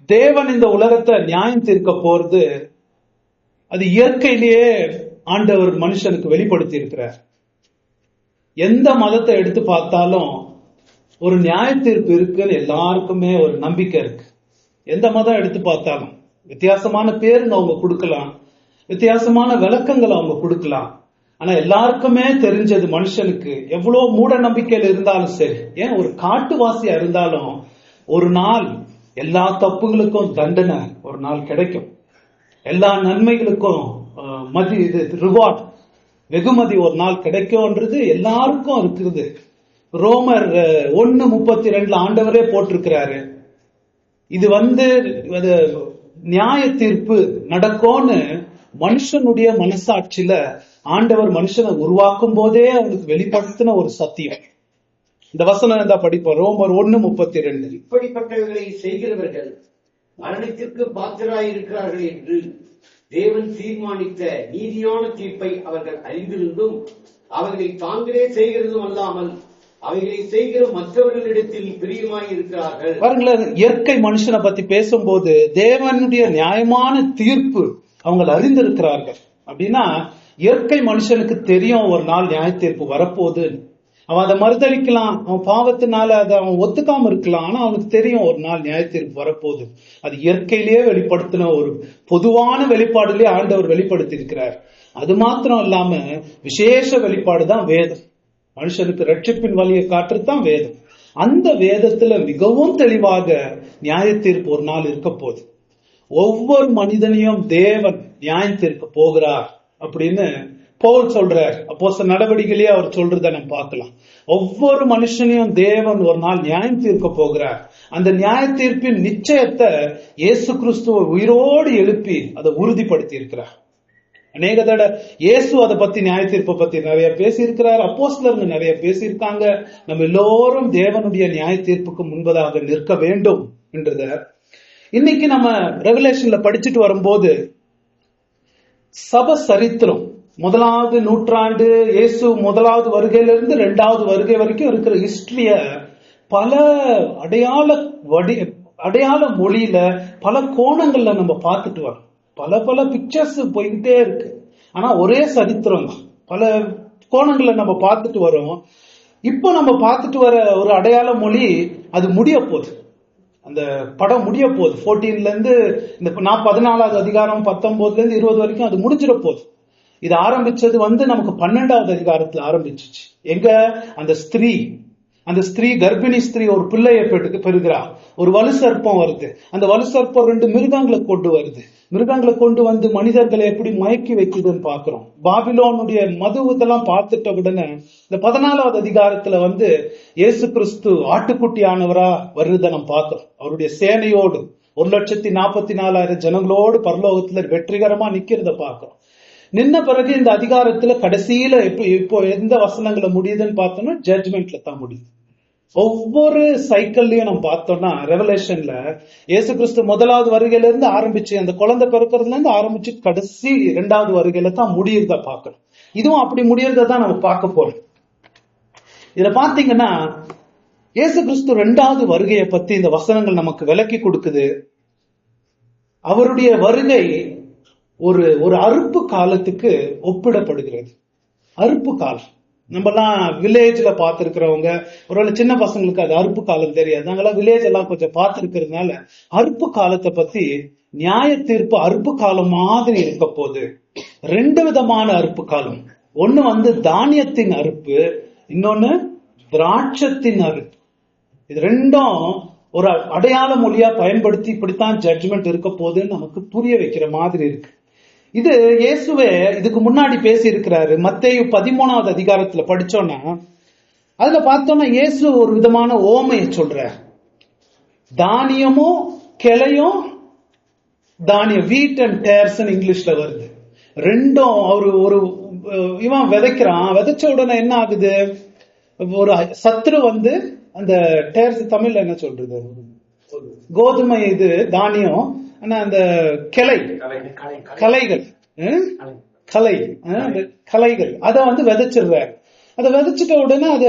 தேவன் இந்த உலகத்தை நியாயம் தீர்க்க போறது அது இயற்கையிலேயே ஆண்டவர் மனுஷனுக்கு வெளிப்படுத்தி இருக்கிறார். எந்த மதத்தை எடுத்து பார்த்தாலும் ஒரு நியாய தீர்ப்பு இருக்குன்னு எல்லாருக்குமே ஒரு நம்பிக்கை இருக்கு. எந்த மதம் எடுத்து பார்த்தாலும் வித்தியாசமான பேருங்க அவங்க கொடுக்கலாம், வித்தியாசமான விளக்கங்கள் அவங்க கொடுக்கலாம். ஆனா எல்லாருக்குமே தெரிஞ்சது மனுஷனுக்கு எவ்வளவு மூட நம்பிக்கையில இருந்தாலும் சரி, ஏன் ஒரு காட்டுவாசியா இருந்தாலும் ஒரு நாள் எல்லா தப்புகளுக்கும் தண்டனை ஒரு நாள் கிடைக்கும். எல்லா நன்மைகளுக்கும் ரிவார்ட் வெகுமதி ஒரு நாள் கிடைக்கும்ன்றது எல்லாருக்கும் இருக்குது. ரோமர் 1:32 ஆண்டவரே போட்டிருக்கிறாரு. இது நியாய தீர்ப்பு நடக்கும்னு மனுஷனுடைய மனசாட்சியில ஆண்டவர் மனுஷனை உருவாக்கும் போதே அவனுக்கு வெளிப்படுத்தின ஒரு சத்தியம். இந்த வசனம் இருந்தா படிப்போம். ரோமர் 1:32. இப்படிப்பட்டவர்களை செய்கிறவர்கள் மரணத்திற்கு பாத்திராயிருக்கிறார்கள் என்று தேவன் தீர்மானித்த நீதியான தீர்ப்பை அவர்கள் அறிந்திருந்தும் அவர்களை தாங்களே செய்கிறதும் அல்லாமல் அவைகளை செய்கிற மற்றவர்களிடத்தில் பிரியமாய் இருக்கிறார்கள். பாருங்களேன், இயற்கை மனுஷனை பத்தி பேசும்போது தேவனுடைய நியாயமான தீர்ப்பு அவங்க அறிந்திருக்கிறார்கள் அப்படின்னா, இயற்கை மனுஷனுக்கு தெரியும் ஒரு நாள் நியாய தீர்ப்பு வரப்போகுது. அவன் அதை மறுதளிக்கலாம், அவன் பாவத்தினால அதை அவன் ஒத்துக்காம இருக்கலாம். ஆனா அவனுக்கு தெரியும் ஒரு நாள் நியாய தீர்ப்பு வரப்போகுது. அது இயற்கையிலேயே வெளிப்படுத்தின ஒரு பொதுவான வெளிப்பாடுலயே ஆண்டவர் வெளிப்படுத்தி இருக்கிறார். அது மாத்திரம் இல்லாம விசேஷ வெளிப்பாடுதான் வேதம். மனுஷனுக்கு ரட்சிப்பின் வழியை காட்டுறதுதான் வேதம். அந்த வேதத்துல மிகவும் தெளிவாக நியாய தீர்ப்பு ஒரு நாள் இருக்க போகுது. ஒவ்வொரு மனிதனையும் தேவன் நியாயம் தீர்க்க போகிறார் அப்படின்னு பவுல் சொல்றார். அப்போஸ்தலர் நடவடிக்கையிலேயே அவர் சொல்றத நம்ம பார்க்கலாம். ஒவ்வொரு மனுஷனையும் தேவன் ஒரு நாள் நியாயம் தீர்க்க போகிறார். அந்த நியாய தீர்ப்பின் நிச்சயத்தை இயேசு கிறிஸ்துவ உயிரோடு எழுப்பி அதை உறுதிப்படுத்தி இருக்கிறார். அநேக தடவை இயேசு அதை பத்தி நியாய தீர்ப்பை பத்தி நிறைய பேசியிருக்கிறார். அப்போஸ்தலர்கள் நிறைய பேசியிருக்காங்க. நம்ம எல்லோரும் தேவனுடைய நியாய தீர்ப்புக்கு முன்பதாக நிற்க வேண்டும் என்றத இன்னைக்கு நம்ம ரெவலேஷன்ல படிச்சுட்டு வரும்போது சபை சரித்திரம் 1வது நூற்றாண்டு இயேசு 1வது வருகையிலிருந்து 2வது வருகை வரைக்கும் இருக்கிற ஹிஸ்டரிய பல அடையாள மொழியில பல கோணங்கள்ல நம்ம பார்த்துட்டு வரோம். பல பிக்சர்ஸ் போய்கிட்டே இருக்கு. ஆனா ஒரே சரித்திரம் தான். பல கோணங்களை நம்ம பார்த்துட்டு வரோம். இப்போ நம்ம பார்த்துட்டு வர ஒரு அடையாள மொழி அது முடிய போகுது. அந்த படம் முடிய போகுது. 14ல இருந்து இந்த 14வது அதிகாரம் 19ல இருந்து 20 வரைக்கும் அது முடிஞ்சிட போகுது. இது ஆரம்பிச்சது நமக்கு 12வது அதிகாரத்துல ஆரம்பிச்சிச்சு. எங்க அந்த ஸ்திரீ கர்ப்பிணி ஸ்திரீ ஒரு பிள்ளையை பெறுகிறா. ஒரு வலு சர்ப்பம் வருது. அந்த வலு சர்ப்பம் 2 மிருகங்களை கொண்டு வருது. மிருகங்களை கொண்டு வந்து மனிதர்களை எப்படி மயக்கி வைக்குதுன்னு பாக்குறோம். பாபிலோனுடைய மது இதெல்லாம் பார்த்துட்ட உடனே இந்த 14வது அதிகாரத்துல இயேசு கிறிஸ்து ஆட்டுக்குட்டியானவரா வருவதை நம்ம பார்க்கிறோம். அவருடைய சேனையோடு 1,44,000 ஜனங்களோடு பரலோகத்துல வெற்றிகரமா நிக்கிறத பார்க்கிறோம். நின்ன பிறகு இந்த அதிகாரத்துல கடைசியில இப்போ எந்த வசனங்களை முடியுதுன்னு பார்த்தோம்னா ஜட்ஜ்மெண்ட்ல தான் முடியுது. ஒவ்வொரு சைக்கிள்லயும் நம்ம பார்த்தோம்னா ரெவலேஷன்ல இயேசு கிறிஸ்து 1வது வருகையில இருந்து ஆரம்பிச்சு அந்த குழந்தை பிறக்கிறதுல இருந்து ஆரம்பிச்சு கடைசி 2வது வருகையில தான் முடியறத பார்க்கணும். இதுவும் அப்படி முடியறத தான் நம்ம பார்க்க போறோம். இதுல பாத்தீங்கன்னா இயேசு கிறிஸ்து 2வது வருகையை பத்தி இந்த வசனங்கள் நமக்கு விளக்கி கொடுக்குது. அவருடைய வருகை ஒரு அறுப்பு காலத்துக்கு ஒப்பிடப்படுகிறது. அறுப்பு காலம் நம்மலாம் வில்லேஜ்ல பார்த்திருக்கிறவங்க, ஒருவேளை சின்ன பசங்களுக்கு அது அறுப்பு காலம் தெரியாது. நாங்கெல்லாம் வில்லேஜ் எல்லாம் கொஞ்சம் பார்த்திருக்கிறதுனால அறுப்பு காலத்தை பத்தி நியாய தீர்ப்பு அறுப்பு காலம் மாதிரி இருக்க போது 2 விதமான அறுப்பு காலம். ஒண்ணு தானியத்தின் அறுப்பு, இன்னொன்னு திராட்சத்தின் அறுப்பு. இது ரெண்டும் ஒரு அடையாள மொழியா பயன்படுத்தி இப்படித்தான் ஜட்ஜ்மெண்ட் இருக்க போதுன்னு நமக்கு புரிய வைக்கிற மாதிரி இருக்கு. இது இயேசுவே இதுக்கு முன்னாடி பேசி இருக்கிறாரு. மத்தேயு 13வது அதிகாரத்துல படிச்சோம்னா அதுல பார்த்தோம்னா இயேசு ஒரு விதமான ஓமையை சொல்றார். தானியமும் கிளையும், தானியம் வீட் அண்ட் டேர்ஸ் இங்கிலீஷ்ல வருது. ரெண்டும் இவன் விதைக்கிறான். விதைச்ச உடனே என்ன ஆகுது, ஒரு சத்ரு அந்த டேர்ஸ் தமிழ்ல என்ன சொல்றது, கோதுமை இது தானியம், ஆனா அந்த கலைகள் அதை விதைச்சிடுறாரு. அதை விதைச்சிட்ட உடனே அதை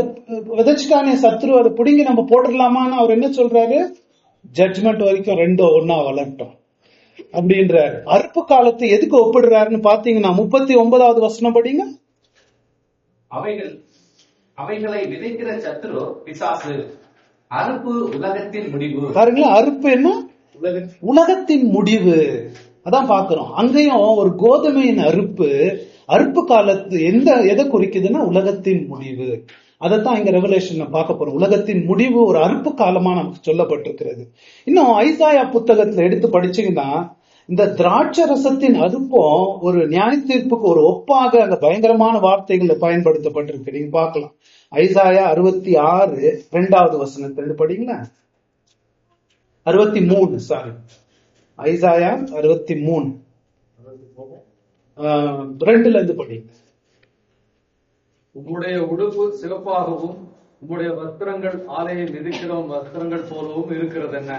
விதைச்சிட்டானே சத்ரு, அதை பிடுங்கி நம்ம போட்டுடலாமான்னு அவர் என்ன சொல்றாரு, ஜட்ஜ்மெண்ட் வரைக்கும் ரெண்டும் ஒன்னா வளரட்டும் அப்படின்றாரு. அறுப்பு காலத்தை எதுக்கு ஒப்பிடுறாருன்னு பாத்தீங்கன்னா 39வது வசனம் படிங்க. அவைகளை விதைக்கிற சத்துரு பிசாசு, அறுப்பு உலகத்தின் முடிவு. பாருங்களேன், அறுப்பு என்ன? உலகத்தின் முடிவு. அதான் பாக்குறோம். அங்கேயும் ஒரு கோதுமையின் அறுப்பு காலத்து எதை குறிக்குதுன்னா உலகத்தின் முடிவு. அதைத்தான் இங்க ரெவலேஷன்ல பார்க்க போறோம். உலகத்தின் முடிவு ஒரு அறுப்பு காலமா நமக்கு சொல்லப்பட்டிருக்கிறது. இன்னும் ஐசாயா புத்தகத்துல எடுத்து படிச்சீங்கன்னா இந்த திராட்சை ரசத்தின் அறுப்பம் ஒரு நியாய தீர்ப்புக்கு ஒரு ஒப்பாக அந்த பயங்கரமான வார்த்தைகள்ல பயன்படுத்தப்பட்டிருக்கு. நீங்க பார்க்கலாம். ஐசாயா 66 2வது வசனத்திலிருந்து படிங்களா. 63 சாரி, ஐசாயா 63 2ல இருந்து படிங்க. உம்முடைய உடுப்பு சிவப்பாகவும் உம்முடைய வஸ்திரங்கள் ஆலையை மிதிக்கிறவன் வஸ்திரங்கள் போலவும் இருக்கிறது என்ன?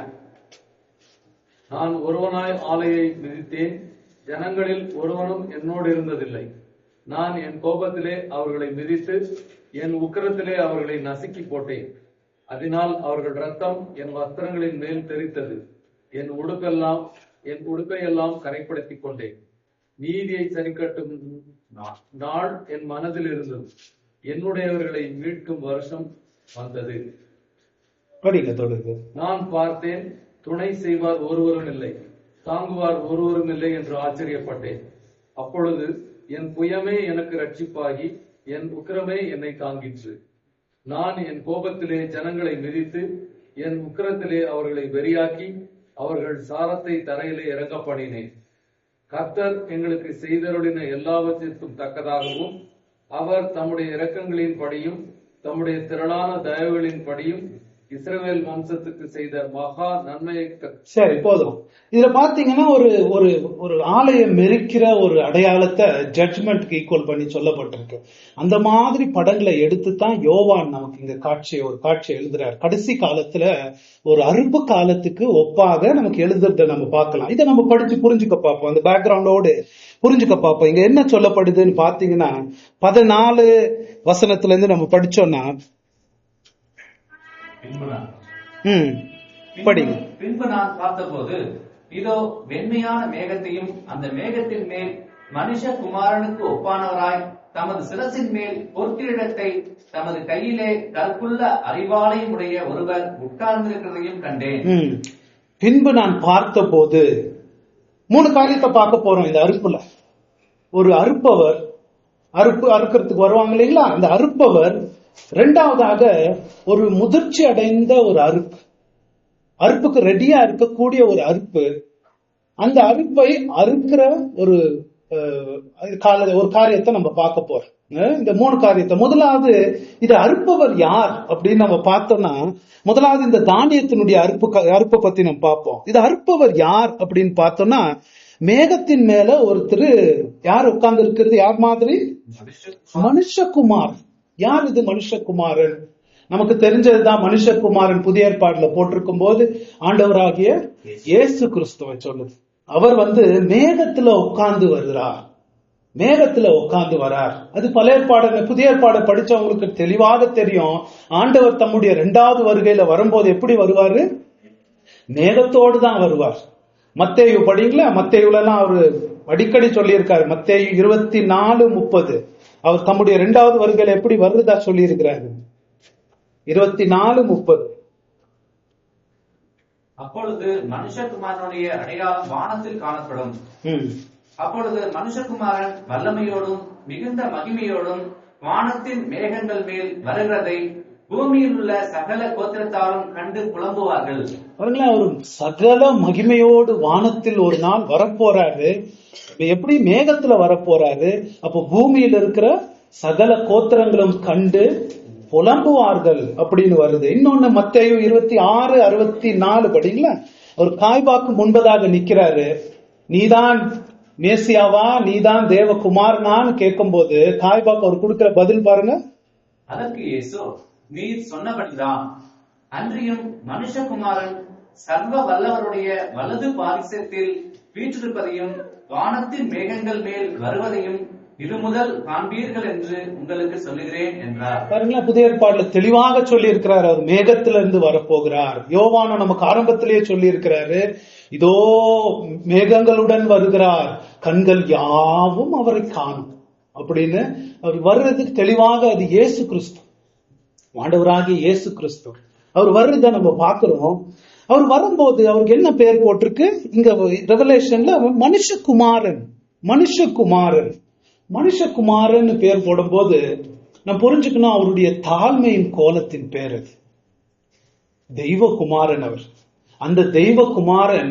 நான் ஒருவனாய் ஆலையை மிதித்தேன், ஜனங்களில் ஒருவனும் என்னோடு இருந்ததில்லை. நான் என் கோபத்திலே அவர்களை மிதித்து என் உக்கிரத்திலே அவர்களை நசுக்கி போட்டேன். அதனால் அவர்கள் ரத்தம் என் வஸ்திரங்களின் மேல் தெரித்தது. என் உடுப்பையெல்லாம் கரைப்படுத்திக் கொண்டேன். நீதியை சரிக்கட்டும் நாள் என் மனதில் இருந்தது. என்னுடையவர்களை மீட்கும் வருஷம் வந்தது. நான் பார்த்தேன், துணை செய்வார் ஒருவரும் இல்லை, தாங்குவார் ஒருவரும் இல்லை என்று ஆச்சரியப்பட்டேன். அப்பொழுது என் புயமே எனக்கு ரட்சிப்பாகி என் உக்கிரமே என்னை தாங்கிற்று. நான் என் கோபத்திலே ஜனங்களை மிதித்து என் உக்கிரத்திலே அவர்களை வெறியாக்கி அவர்கள் சாரத்தை தரையிலே இறங்க பண்ணினேன். கர்த்தர் எங்களுக்கு செய்தருளின எல்லாவற்றிற்கும் தக்கதாகவும் அவர் தம்முடைய இரக்கங்களின் படியும் தம்முடைய திரளான தயவுகளின் படியும் இஸ்ரவேல் வம்சத்துக்கு செய்த மகா நன்மையை. சரி, போதும். இதுல பாத்தீங்கன்னா ஒரு ஒரு ஒரு ஆலயம் மெரிக்கிற ஒரு அடையாளத்தை ஜட்ஜ்மெண்ட்க்கு ஈக்குவல் பண்ணி சொல்லப்பட்டிருக்கு. அந்த மாதிரி படங்களை எடுத்துதான் யோவான் நமக்கு இங்க ஒரு காட்சி எழுதுறாரு. கடைசி காலத்துல ஒரு அறுப்பு காலத்துக்கு ஒப்பாக நமக்கு எழுதுறத நம்ம பார்க்கலாம். இதை நம்ம படிச்சு புரிஞ்சுக்க பார்ப்போம். அந்த பேக்ரவுண்டோடு புரிஞ்சுக்க பார்ப்போம். இங்க என்ன சொல்லப்படுதுன்னு பாத்தீங்கன்னா 14 வசனத்துல இருந்து நம்ம படிச்சோம்னா பின்பு நான் பார்த்தபோது இதோ வெண்மையான மேகத்தையும் அந்த மேகத்தின் மேல் மனுஷகுமாரனுக்கு ஒப்பானவராய் தமது சிரசின் மேல் பொற்கிரீடத்தை தமது கையிலே கற்குள்ள அறிவாளையும் உடைய ஒருவர் உட்கார்ந்திருக்கிறதையும் கண்டேன். பின்பு நான் பார்த்தபோது 3 காரியத்தை பார்க்க போறோம். இந்த அறுப்புல ஒரு அறுப்பவர் அறுக்கிறதுக்கு வருவாங்க இல்லைங்களா, அந்த அறுப்பவர். 2வதாக ஒரு முதிர்ச்சி அடைந்த ஒரு அறுப்புக்கு ரெடியா இருக்கக்கூடிய ஒரு அறுப்பு. அந்த அறுப்பை அறுக்கிற ஒரு காரியத்தை நம்ம பார்க்க போறோம். இந்த 3 காரியத்தை. முதலாவது, இது அறுப்பவர் யார் அப்படின்னு நம்ம பார்த்தோம்னா, முதலாவது இந்த தானியத்தினுடைய அறுப்பை பத்தி நம்ம பார்ப்போம். இது அறுப்பவர் யார் அப்படின்னு பார்த்தோம்னா, மேகத்தின் மேல ஒருத்தர் யார் உட்கார்ந்து இருக்கிறது? யார் மாதிரி? மனுஷகுமார். யார் இது மனுஷகுமாரன்? நமக்கு தெரிஞ்சதுதான். மனுஷகுமாரன் புதிய ஏற்பாடுல போட்டிருக்கும் போது ஆண்டவராகிய இயேசு கிறிஸ்துவை சொல்லுது. அவர் மேகத்துல உட்கார்ந்து வருகிறார், மேகத்துல உட்கார்ந்து வரார். அது பழைய ஏற்பாடு. புதிய ஏற்பாடை படிச்சவங்களுக்கு தெளிவாக தெரியும். ஆண்டவர் தம்முடைய 2வது வருகையில வரும்போது எப்படி வருவாரு? மேகத்தோடு தான் வருவார். மத்தேயு படிங்களா. மத்தேயுல எல்லாம் அவரு அடிக்கடி சொல்லி இருக்காரு. மத்தேயு 24:30 அவர் தம்முடைய 2வது வருகையில எப்படி வருதா சொல்லி இருக்கிறாரு. 24:30. அப்பொழுது மனுஷகுமாரனுடைய அடையாளம் வானத்தில் காணப்படும். அப்பொழுது மனுஷகுமாரன் வல்லமையோடும் மிகுந்த மகிமையோடும் வானத்தின் மேகங்கள் மேல் வருகிறதை பூமியில் உள்ள சகல கோத்திரத்தாரும் கண்டு புலம்புவார்கள். அவர் சகல மகிமையோடு வானத்தில் ஒரு நாள் வரப்போறாரு. எப்படி மேகத்துல வரப்போறாரு? அப்ப பூமியில் இருக்கிற சகல கோத்திரங்களும் கண்டு புலம்புவார்கள் அப்படின்னு வருது. இன்னொன்னு மத்தேயு 26:64 படிங்களா. ஒரு காய்பாக்கு முன்பதாக நிக்கிறாரு. நீதான் மேசியாவா, நீதான் தேவகுமாரனான்னு கேட்கும் போது காய்பாக்கு அவர் கொடுக்கிற பதில் பாருங்க. அதற்கு இயேசு, நீர் சொன்னபடிதான். அன்றியும் மனுஷகுமாரன் சர்வ வல்லவருடைய வலது பாரிசத்தில் வீற்றிருப்பதையும் வானத்தின் மேகங்கள் மேல் வருவதையும் இது முதல் காண்பீர்கள் என்று உங்களுக்கு சொல்லுகிறேன் என்றார். பாருங்களேன், புதிய ஏற்பாடுல தெளிவாக சொல்லி இருக்கிறார், அவர் மேகத்துல இருந்து வரப்போகிறார். யோவான நமக்கு ஆரம்பத்திலேயே சொல்லி இருக்கிறாரு, இதோ மேகங்களுடன் வருகிறார், கண்கள் யாவும் அவரை காணும் அப்படின்னு. அவர் வர்றதுக்கு தெளிவாக அது இயேசு கிறிஸ்து, ஆண்டவராகிய இயேசு கிறிஸ்து. அவர் வர்றத நம்ம பார்க்கிறோம். அவர் வரும்போது அவருக்கு என்ன பெயர் போட்டிருக்கு இங்க ரெவலேஷன்ல? மனுஷகுமாரன். மனுஷகுமாரன் மனுஷகுமாரன் பேர் போடும்போது நான் புரிஞ்சுக்கணும், அவருடைய தாழ்மையின் கோலத்தின் பேர் அது. தெய்வகுமாரன் அவர். அந்த தெய்வகுமாரன்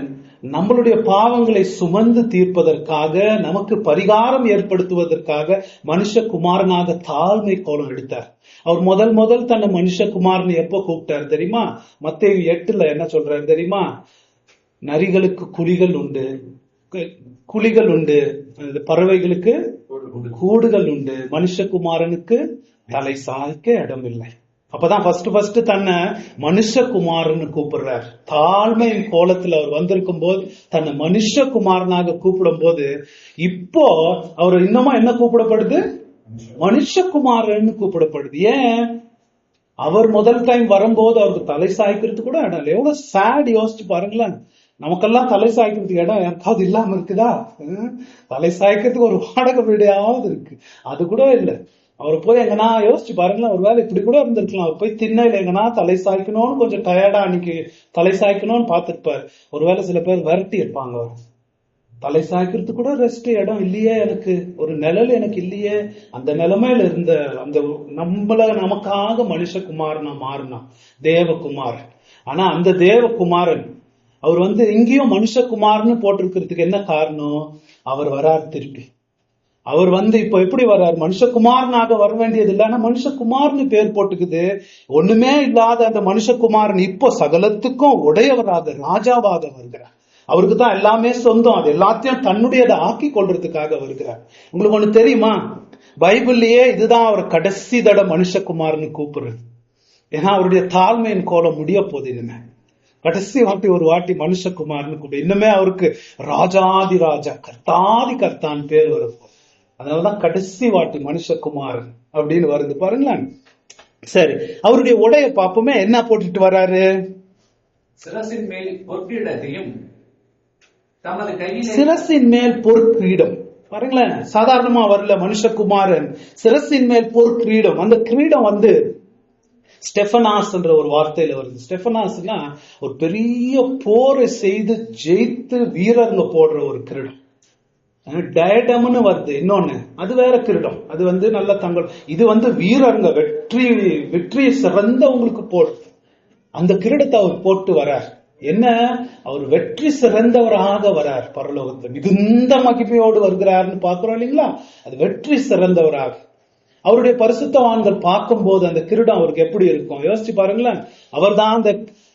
நம்மளுடைய பாவங்களை சுமந்து தீர்ப்பதற்காக, நமக்கு பரிகாரம் ஏற்படுத்துவதற்காக மனுஷகுமாரனாக தாழ்மை கோலம் எடுத்தார். அவர் முதல் தன்னை மனுஷகுமாரன் எப்ப கூப்பிட்டார் தெரியுமா? மத்தேயு 8 என்ன சொல்றாரு தெரியுமா? நரிகளுக்கு குழிகள் உண்டு, குழிகள் உண்டு, பறவைகளுக்கு கூடுகள் உண்டு, மனுஷகுமாரனுக்கு தலை சாய்க்க இடம் இல்லை. அப்பதான் ஃபர்ஸ்ட் தன்னை மனுஷகுமாரன்னு கூப்பிடுறார். தாழ்மையின் கோலத்துல அவர் வந்திருக்கும் போது தன்னை மனுஷகுமாரனாக கூப்பிடும் போது, இப்போ அவர் இன்னுமா என்ன கூப்பிடப்படுது? மனுஷகுமாரன்னு கூப்பிடப்படுது. ஏன்? அவர் முதல் டைம் வரும்போது அவருக்கு தலை சாய்க்கிறது கூட இடம் இல்லை. எவ்வளவு சேட், யோசிச்சு பாருங்களேன். நமக்கெல்லாம் தலை சாய்க்கிறதுக்கு இடம் யாருக்காவது இல்லாம இருக்குதா? தலை சாய்க்கிறதுக்கு ஒரு வாடகை வீடாவது இருக்கு, அது கூட இல்லை. அவர் போய் எங்கன்னா யோசிச்சு பாருங்களேன், ஒரு வேலை இப்படி கூட இருந்திருக்கலாம். அவர் போய் திண்ணையில எங்கன்னா தலை சாய்க்கணும்னு கொஞ்சம் டயர்டா அன்னைக்கு தலை சாய்க்கணும்னு பார்த்திருப்பாரு. ஒருவேளை சில பேர் விரட்டி இருப்பாங்க, அவர் தலை சாய்க்கிறதுக்கு கூட ரெஸ்ட் இடம் இல்லையே, எனக்கு ஒரு நிழல் எனக்கு இல்லையே. அந்த நிலைமையில இருந்த அந்த நமக்காக மனுஷகுமாரனா மாறினா தேவகுமாரன். ஆனா அந்த தேவகுமாரன் அவர் இங்கேயும் மனுஷகுமார்னு போட்டிருக்கிறதுக்கு என்ன காரணம்? அவர் வரார் திருப்பி. அவர் இப்ப எப்படி வர்றார்? மனுஷகுமாரனாக வர வேண்டியது இல்லை, ஆனா மனுஷகுமார்னு பேர் போட்டுக்குது. ஒண்ணுமே இல்லாத அந்த மனுஷகுமாரன் இப்போ சகலத்துக்கும் உடையவராக, ராஜாவாக வருகிறார். அவருக்கு தான் எல்லாமே சொந்தம், அது எல்லாத்தையும் தன்னுடையதை ஆக்கி கொள்றதுக்காக வருகிறார். உங்களுக்கு ஒண்ணு தெரியுமா? பைபிள்லயே இதுதான் அவர் கடைசி தடவை மனுஷகுமார்னு கூப்பிடுறது. ஏன்னா அவருடைய தாழ்மையின் கோலம் முடிய போகுது. இனிமே கடைசி ஒரு வாட்டி மனுஷகுமார்னு கூப்பிடு. இன்னுமே அவருக்கு ராஜாதி ராஜா, கர்த்தாதி கர்த்தான் பேர் வரும். அதனாலதான் கடைசி வாட்டி மனுஷகுமாரன் அப்படின்னு வருது பாருங்களேன். சரி, அவருடைய உடைய பாப்போமே, என்ன போட்டுட்டு வர்றாரு? சிரசின் மேல் பொற்கிரீடத்தையும் தமது கையில். சிரசின் மேல் பொற்கிரீடம் பாருங்களேன், சாதாரணமா வரல மனுஷகுமாரன். சிரசின் மேல் பொற்கிரீடம். அந்த கிரீடம் ஸ்டெஃபனாஸ் என்ற ஒரு வார்த்தையில வருது. ஸ்டெஃபனாஸ்னா ஒரு பெரிய போரை செய்து ஜெயித்து வீரர்ங்க போடுற ஒரு கிரீடம். டயடம்னு வருது இன்னொன்னு, அது வேற கிரீடம். அது நல்ல தங்கள், இது வீரர்ங்க வெற்றி சிறந்தவங்களுக்கு போடுறது. அந்த கிரீடத்தை அவர் போட்டு வரார். என்ன? அவர் வெற்றி சிறந்தவராக வரார். பரலோகத்தில் மிகுந்த மகிமையோடு வருகிறார்னு பாக்குறோம் இல்லைங்களா? அது வெற்றி சிறந்தவராக. அவருடைய பரிசுத்தவான்கள் பார்க்கும் போது அந்த கிரீடம் அவருக்கு எப்படி இருக்கும் யோசிச்சு பாருங்களேன். அவர் தான்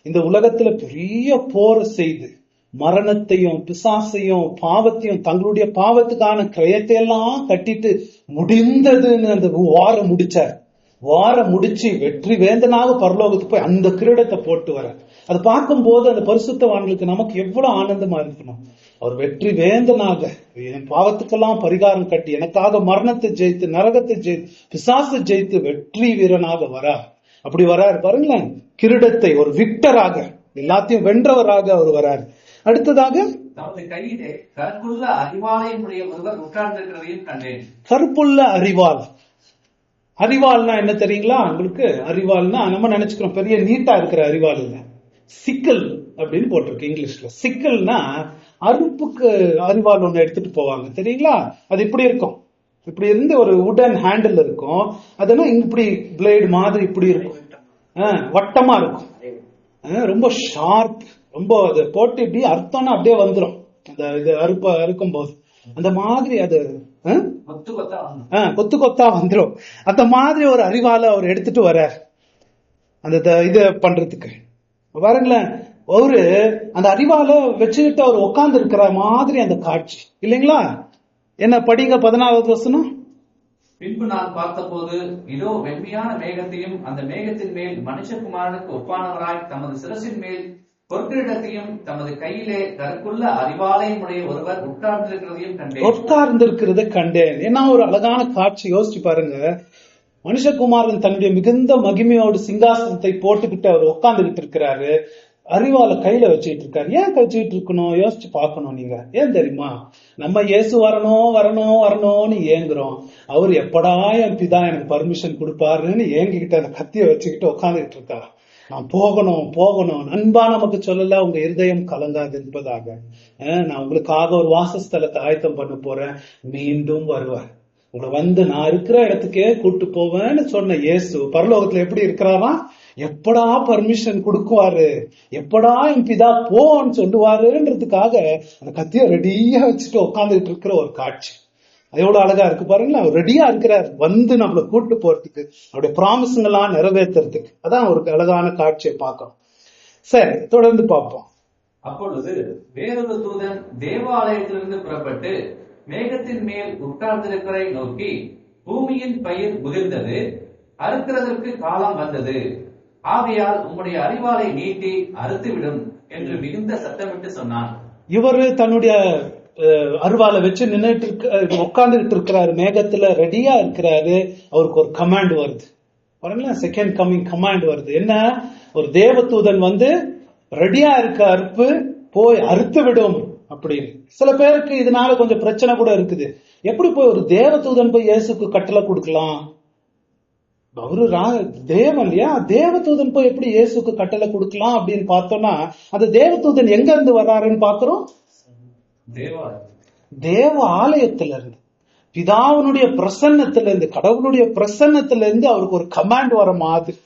இந்த உலகத்துல பெரிய போரை செய்து மரணத்தையும் பிசாசையும் பாவத்தையும் தங்களுடைய பாவத்துக்கான கிரயத்தை எல்லாம் கட்டிட்டு முடிந்ததுன்னு அந்த வாரம் முடிச்சார். வாரம் முடிச்சு வெற்றி வேந்தனாக பரலோகத்துக்கு போய் அந்த கிரீடத்தை போட்டு வர, அதை பார்க்கும் போது அந்த பரிசுத்தவான்களுக்கு நமக்கு எவ்வளவு ஆனந்தமா இருக்கணும். அவர் வெற்றி வேந்தனாக என் பாவத்துக்கெல்லாம் பரிகாரம் கட்டி எனக்காக மரணத்தை ஜெயித்து நரகத்தை ஜெயித்து பிசாசை ஜெயித்து வெற்றி வீரனாக வரார். அப்படி வராரு பாருங்களேன். கிரீடத்தை ஒரு விக்டராக, எல்லாத்தையும் வென்றவராக அவர் வராரு. அடுத்ததாக தமது கையிலே கற்புள்ள அறிவாலயமுடைய ஒருவர் உட்கார்ந்திருக்கிறதையும் கண்டேன். கற்புள்ள அறிவால். அறிவாள்னா என்ன தெரியுங்களா உங்களுக்கு? அறிவாள்னா நம்ம நினைச்சுக்கிறோம் பெரிய நீட்டா இருக்கிற அறிவாள் இல்ல, சிக்கல் அப்படின்னு போட்டிருக்கு இங்கிலீஷ்ல. சிக்கல்னா அறுப்புக்கு அறிவாள் ஒண்ணு எடுத்துட்டு போவாங்க தெரியுங்களா? அது இப்படி இருக்கும், இப்படி இருந்து ஒரு உடன் ஹேண்டில் இருக்கும். அதெல்லாம் இப்படி பிளேடு மாதிரி இப்படி இருக்கும், வட்டமா இருக்கும், ரொம்ப ஷார்ப், ரொம்ப அதை போட்டு இப்படி அர்த்தம்னா அப்படியே வந்துடும். அந்த இது அறுக்கும் போது அந்த மாதிரி அது கொத்து கொத்தா வந்துடும். அந்த மாதிரி ஒரு அறிவால அவர் எடுத்துட்டு வர்றார் அந்த இது பண்றதுக்கு. பாருங்களேன், அவரு அந்த அறிவால வச்சுக்கிட்டு அவர் உட்கார்ந்து இருக்கிற மாதிரி அந்த காட்சி இல்லைங்களா? என்ன படிங்க 14வது வசனம். பின்பு நான் பார்த்தபோது இதோ வெண்மையான மேகத்தையும் அந்த மேகத்தின் மேல் மனுஷகுமாரனுக்கு ஒப்பானவராய் தமது சிரசின் மேல் பொற்கிரீடத்தையும் தமது கையிலே கற்குள்ள அறிவாலயம் உடைய ஒருவர் உட்கார்ந்திருக்கிறதையும் கண்டேன். உட்கார்ந்திருக்கிறதை கண்டேன். ஏன்னா ஒரு அழகான காட்சி, யோசிச்சு பாருங்க. மனுஷகுமாரன் தன்னுடைய மிகுந்த மகிமையோடு சிங்காசனத்தை போட்டுக்கிட்டு அவர் உட்கார்ந்துகிட்டு இருக்கிறாரு. அறிவால கையில வச்சுட்டு இருக்காரு. ஏன் வச்சுட்டு இருக்கணும்? யோசிச்சு பார்க்கணும். நீங்க ஏன் தெரியுமா? நம்ம இயேசு வரணும் வரணும் வரணும்னு ஏங்குறோம். அவர் எப்படா என் பிதா எனக்கு பர்மிஷன் கொடுப்பாருன்னு ஏங்கிக்கிட்டு அந்த கத்திய வச்சுக்கிட்டு உட்காந்துக்கிட்டு இருக்காரு. நான் போகணும் போகணும். நண்பா நமக்கு சொல்லல, உங்க இருதயம் கலங்காது என்பதாக. நான் உங்களுக்காக ஒரு வாசஸ்தலத்தை ஆயத்தம் பண்ண போறேன், மீண்டும் வருவார். உங்களை வந்து நான் இருக்கிற இடத்துக்கே கூட்டு போவேன்னு சொன்ன இயேசு பரலோகத்துல எப்படி இருக்கிறாரா? எப்படா பர்மிஷன் கொடுக்குவாரு, எப்படா என் பிதா போன்னு சொல்லுவாருன்றதுக்காக அந்த கத்திய ரெடியா வச்சுட்டு உட்காந்துட்டு இருக்கிற ஒரு காட்சி. எவ்வளவு அழகா இருக்கு பாருங்களேன். அவர் ரெடியா இருக்கிறார் வந்து நம்மளை கூட்டு போறதுக்கு, அவருடைய ப்ராமிஸுங்கெல்லாம் நிறைவேற்றுறதுக்கு. அதான் ஒரு அழகான காட்சியை பார்க்கணும். சரி, தொடர்ந்து பார்ப்போம். அப்பொழுது வேறொரு தூதன் தேவாலயத்திலிருந்து புறப்பட்டு மேகத்தின் மேல் உட்கார்ந்திருக்கிறதை நோக்கி, பூமியின் பயிர் முதிர்ந்தது, அறுக்கிறதற்கு காலம் வந்தது, ஆகையால் உம்முடைய அறிவாலை நீட்டி அறுத்துவிடும் என்று மிகுந்த சத்தமிட்டு சொன்னான். இவரு தன்னுடைய அருவாலை வச்சு நின்றுட்டு உட்கார்ந்துட்டு இருக்கிறாரு, மேகத்துல ரெடியா இருக்கிறாரு. அவருக்கு ஒரு கமாண்ட் வருது பாருங்களேன், செகண்ட் கமிங் கமாண்ட் வருது. என்ன? ஒரு தேவதூதன் வந்து ரெடியா இருக்க, அறுப்பு போய் அறுத்து விடும் அப்படின்னு. சில பேருக்கு இதனால கொஞ்சம் பிரச்சனை கூட இருக்குது. எப்படி போய் ஒரு தேவதூதன் போய் இயேசுக்கு கட்டளை கொடுக்கலாம்? அவரு தேவன் இல்லையா? தேவதூதன் போய் எப்படி இயேசுக்கு கட்டளை கொடுக்கலாம் அப்படின்னு பார்த்தோம்னா, அந்த தேவதூதன் எங்க இருந்து வர்றாருன்னு பாக்குறோம். தேவ ஆலயத்துல இருந்து, பிதாவினுடைய பிரசன்னத்துல இருந்து, கடவுளுடைய பிரசன்னத்துல இருந்து அவருக்கு ஒரு கமாண்ட் வர மாதிரி.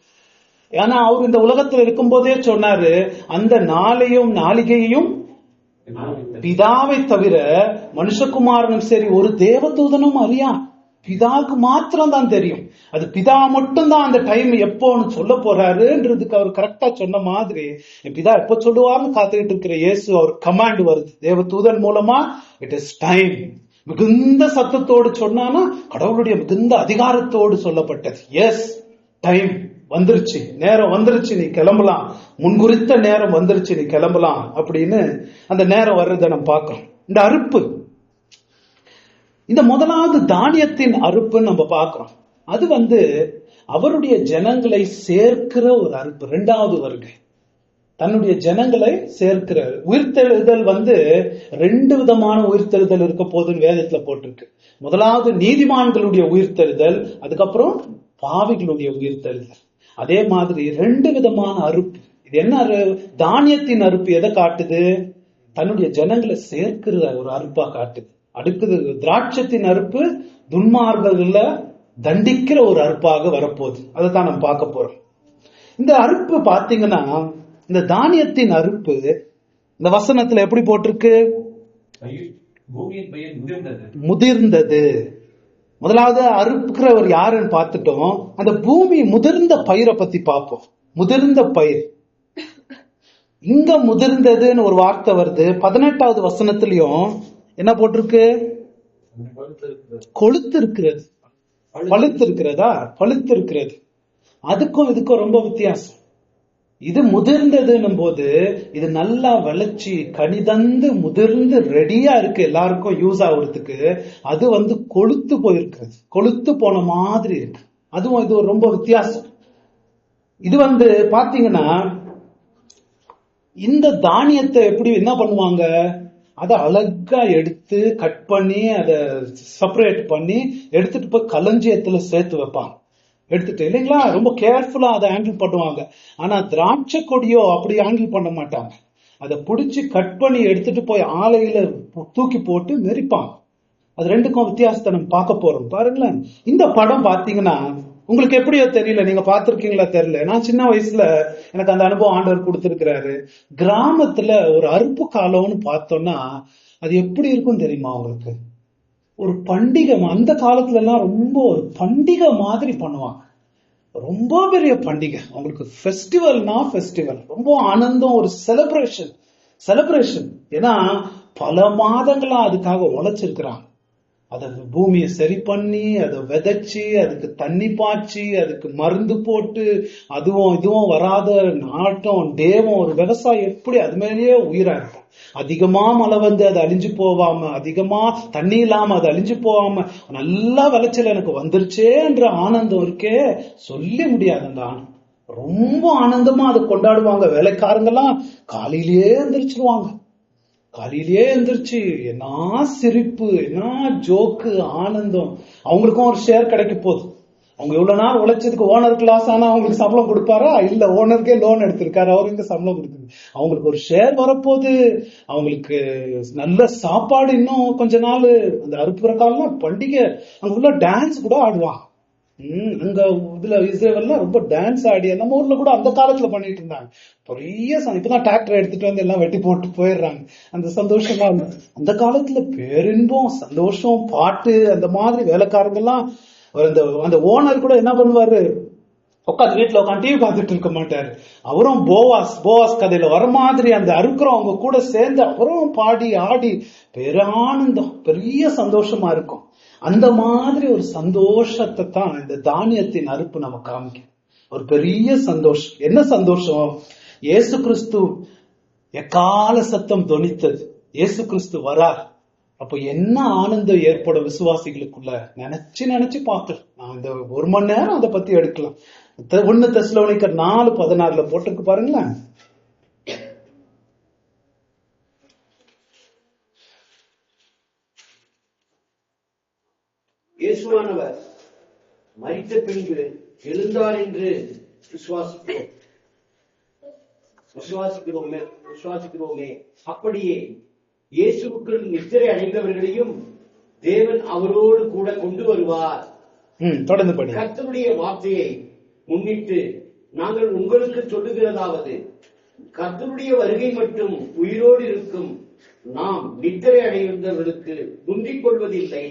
ஏன்னா அவர் இந்த உலகத்துல இருக்கும் போதே சொன்னாரு, அந்த நாளையும் நாளிகையும் பிதாவை தவிர மனுஷகுமாரனும் சரி ஒரு தேவதூதனும் அறியா. பிதாவுக்கு மாத்திரம் தான் தெரியும். அது பிதா மட்டும் தான் அந்த டைம் எப்போன்னு சொல்ல போறாருன்றதுக்கு அவர் கரெக்டா சொன்ன மாதிரி, பிதா எப்ப சொல்லுவாருன்னு காத்துக்கிட்டு இருக்கிற இயேசு, அவர் கமாண்ட் வருது தேவதூதன் மூலமா. It is time. மிகுந்த சத்தத்தோடு சொன்னானா, கடவுளுடைய மிகுந்த அதிகாரத்தோடு சொல்லப்பட்டது. எஸ், டைம் வந்துருச்சு, நேரம் வந்துருச்சு, நீ கிளம்பலாம், முன்குறித்த நேரம் வந்துருச்சு, நீ கிளம்பலாம் அப்படின்னு அந்த நேரம் வர்றதை நம்ம பார்க்கிறோம். இந்த அறுப்பு, இந்த முதலாவது தானியத்தின் அறுப்புன்னு நம்ம பார்க்கிறோம். அது வந்து அவருடைய ஜனங்களை சேர்க்கிற ஒரு அறுப்பு. இரண்டாவது வருகை தன்னுடைய ஜனங்களை சேர்க்கிற உயிர்த்தெழுதல் வந்து ரெண்டு விதமான உயிர்த்தெழுதல் இருக்க போதுன்னு வேதத்துல போட்டிருக்கு. முதலாவது நீதிமான்களுடைய உயிர்த்தெழுதல், அதுக்கப்புறம் பாவிகளுடைய உயிர்த்தெழுதல். அதே மாதிரி ரெண்டு விதமான அறுப்பு. இது என்ன? தானியத்தின் அறுப்பு எதை காட்டுது? தன்னுடைய ஜனங்களை சேர்க்கிற ஒரு அறுப்பா காட்டுது. அடுத்தது திராட்சத்தின் அறுப்பு, துன்மார்கர்கள தண்டிக்கிற ஒரு அறுப்பாக வரப்போகுது. அதை தான் நம்ம பார்க்க போறோம். இந்த அறுப்பு பாத்தீங்கன்னா, இந்த தானியத்தின் அறுப்பு இந்த வசனத்துல எப்படி போட்டிருக்கு? முதிர்ந்தது. முதலாவது அறுப்புக்கிறவர் யாருன்னு பார்த்துட்டோம். அந்த பூமி முதிர்ந்த பயிரை பத்தி பார்ப்போம். முதிர்ந்த பயிர் இங்க முதிர்ந்ததுன்னு ஒரு வார்த்தை வருது. 18வது வசனத்திலையும் என்ன போட்டிருக்கு? கொழுத்து இருக்கிறது. பழுத்து இருக்கிறதா? பழுத்து இருக்கிறது. அதுக்கும் இதுக்கும் ரொம்ப வித்தியாசம். இது முதிர்ந்ததுன்னும் போது இது நல்லா விளைச்சி கனிதந்து முதிர்ந்து ரெடியா இருக்கு, எல்லாருக்கும் யூஸ் ஆகுறதுக்கு. அது வந்து கொழுத்து போயிருக்கிறது, கொழுத்து போன மாதிரி இருக்கு. அதுவும் இது ரொம்ப வித்தியாசம். இது வந்து பாத்தீங்கன்னா, இந்த தானியத்தை எப்படி என்ன பண்ணுவாங்க? அதை அழகா எடுத்து கட் பண்ணி அதை செப்பரேட் பண்ணி எடுத்துட்டு போய் களஞ்சியத்துல சேர்த்து வைப்பாங்க. எடுத்துட்டு இல்லைங்களா, ரொம்ப கேர்ஃபுல்லா அதை ஹேண்டில் பண்ணுவாங்க. ஆனா திராட்சை கொடியோ அப்படி ஹேண்டில் பண்ண மாட்டாங்க. அதை பிடிச்சி கட் பண்ணி எடுத்துட்டு போய் ஆலையில தூக்கி போட்டு மெரிப்பாங்க. அது ரெண்டுக்கும் வித்தியாசத்தை நம்ம பார்க்க போறோம். பாருங்களேன், இந்த படம் பாத்தீங்கன்னா உங்களுக்கு எப்படியோ தெரியல, நீங்க பாத்திருக்கீங்களா தெரியல. நான் சின்ன வயசுல எனக்கு அந்த அனுபவம் ஆண்டவர் கொடுத்திருக்கிறாரு. கிராமத்துல ஒரு அறுப்பு காலம்னு பார்த்தோம்னா அது எப்படி இருக்கும் தெரியுமா உங்களுக்கு? ஒரு பண்டிகை. அந்த காலத்துல எல்லாம் ரொம்ப ஒரு பண்டிகை மாதிரி பண்ணுவாங்க. ரொம்ப பெரிய பண்டிகை. அவங்களுக்கு ஃபெஸ்டிவல்னா ஃபெஸ்டிவல், ரொம்ப ஆனந்தம், ஒரு செலிப்ரேஷன். ஏன்னா பல மாதங்களா அதுக்காக உழைச்சிருக்கிறாங்க. அத பூமியை சரி பண்ணி அதை விதைச்சு அதுக்கு தண்ணி பாய்ச்சி அதுக்கு மருந்து போட்டு அதுவும் இதுவும் வராத நாட்டம் தேவம் ஒரு விவசாயம் எப்படி அது மேலேயே உயிரா இருக்கும். அதிகமா மழை வந்து அது அழிஞ்சு போவாம, அதிகமா தண்ணி இல்லாம அது அழிஞ்சு போகாம நல்லா விளைச்சல் எனக்கு வந்துருச்சேன்ற ஆனந்தம் இருக்கே சொல்லி முடியாது. அந்த ஆனந்தம் ரொம்ப ஆனந்தமா அதை கொண்டாடுவாங்க. வேலைக்காரங்கெல்லாம் காலையிலேயே எந்திரிச்சிருவாங்க. காலையிலேயே எந்திரிச்சு என்ன சிரிப்பு, என்ன ஜோக்கு, ஆனந்தம். அவங்களுக்கும் ஒரு ஷேர் கிடைக்க போகுது. அவங்க இவ்வளவு நாள் உழைச்சதுக்கு ஓனருக்கு லாஸ் ஆனா அவங்களுக்கு சம்பளம் கொடுப்பாரா? இல்ல, ஓனருக்கே லோன் எடுத்திருக்காரு, அவருக்கு சம்பளம் கொடுக்குது. அவங்களுக்கு ஒரு ஷேர் வரப்போகுது. அவங்களுக்கு நல்ல சாப்பாடு. இன்னும் கொஞ்ச நாள் அந்த அறுப்புற காலம் பண்டிகை, அங்க உள்ள டான்ஸ் கூட ஆடுவாங்க. அங்க இதுல இஸ்ரேல்ல ரொம்ப டான்ஸ் ஆடி, நம்ம ஊர்ல கூட அந்த காலத்துல பண்ணிட்டு இருந்தாங்க. பெரிய இப்பதான் டிராக்டர் எடுத்துட்டு வந்து எல்லாம் வெட்டி போட்டு போயிடுறாங்க. அந்த சந்தோஷமா அந்த காலத்துல பேரின்பம், சந்தோஷம், பாட்டு, அந்த மாதிரி வேலைக்காரங்க எல்லாம். அந்த ஓனர் கூட என்ன பண்ணுவாரு, உட்காந்து வீட்டுல உட்காந்து டிவி பார்த்துட்டு இருக்க மாட்டாரு. அவரும் போவாஸ் கதையில வர மாதிரி அந்த அறுக்கிறவங்க கூட சேர்ந்து அவரும் பாடி ஆடி பேரானந்தம், பெரிய சந்தோஷமா இருக்கும். அந்த மாதிரி ஒரு சந்தோஷத்தை தான் இந்த தானியத்தின் அறுப்பு நம்ம காமிக்கும். ஒரு பெரிய சந்தோஷம். என்ன சந்தோஷம்? இயேசு கிறிஸ்து எக்கால சத்தம் தொனித்தது, இயேசு கிறிஸ்து வரார். அப்ப என்ன ஆனந்தம் ஏற்படும் விசுவாசிகளுக்குள்ள நினைச்சு பார்க்கலாம். நான் இந்த 1 மணி நேரம் அதை பத்தி எடுக்கலாம். 1 தெசலோனிக்கர் 4:16 போட்டுக்கு பாருங்களேன். இயேசுவானவர் மரித்த பின்பு எழுந்தார் என்று விசுவாசிக்கிறோமே. அப்படியே இயேசுவுக்குள் நித்திரை அடைந்தவர்களையும் தேவன் அவரோடு கூட கொண்டு வருவார். தொடர்ந்து படி. கர்த்தருடைய வார்த்தையை முன்னிட்டு நாங்கள் உங்களுக்கு சொல்லுகிறதாவது, கர்த்தருடைய வருகை மட்டும் உயிரோடு இருக்கும் நாம் நித்திரை அடைந்தவர்களுக்கு முந்திக் கொள்வதில்லை.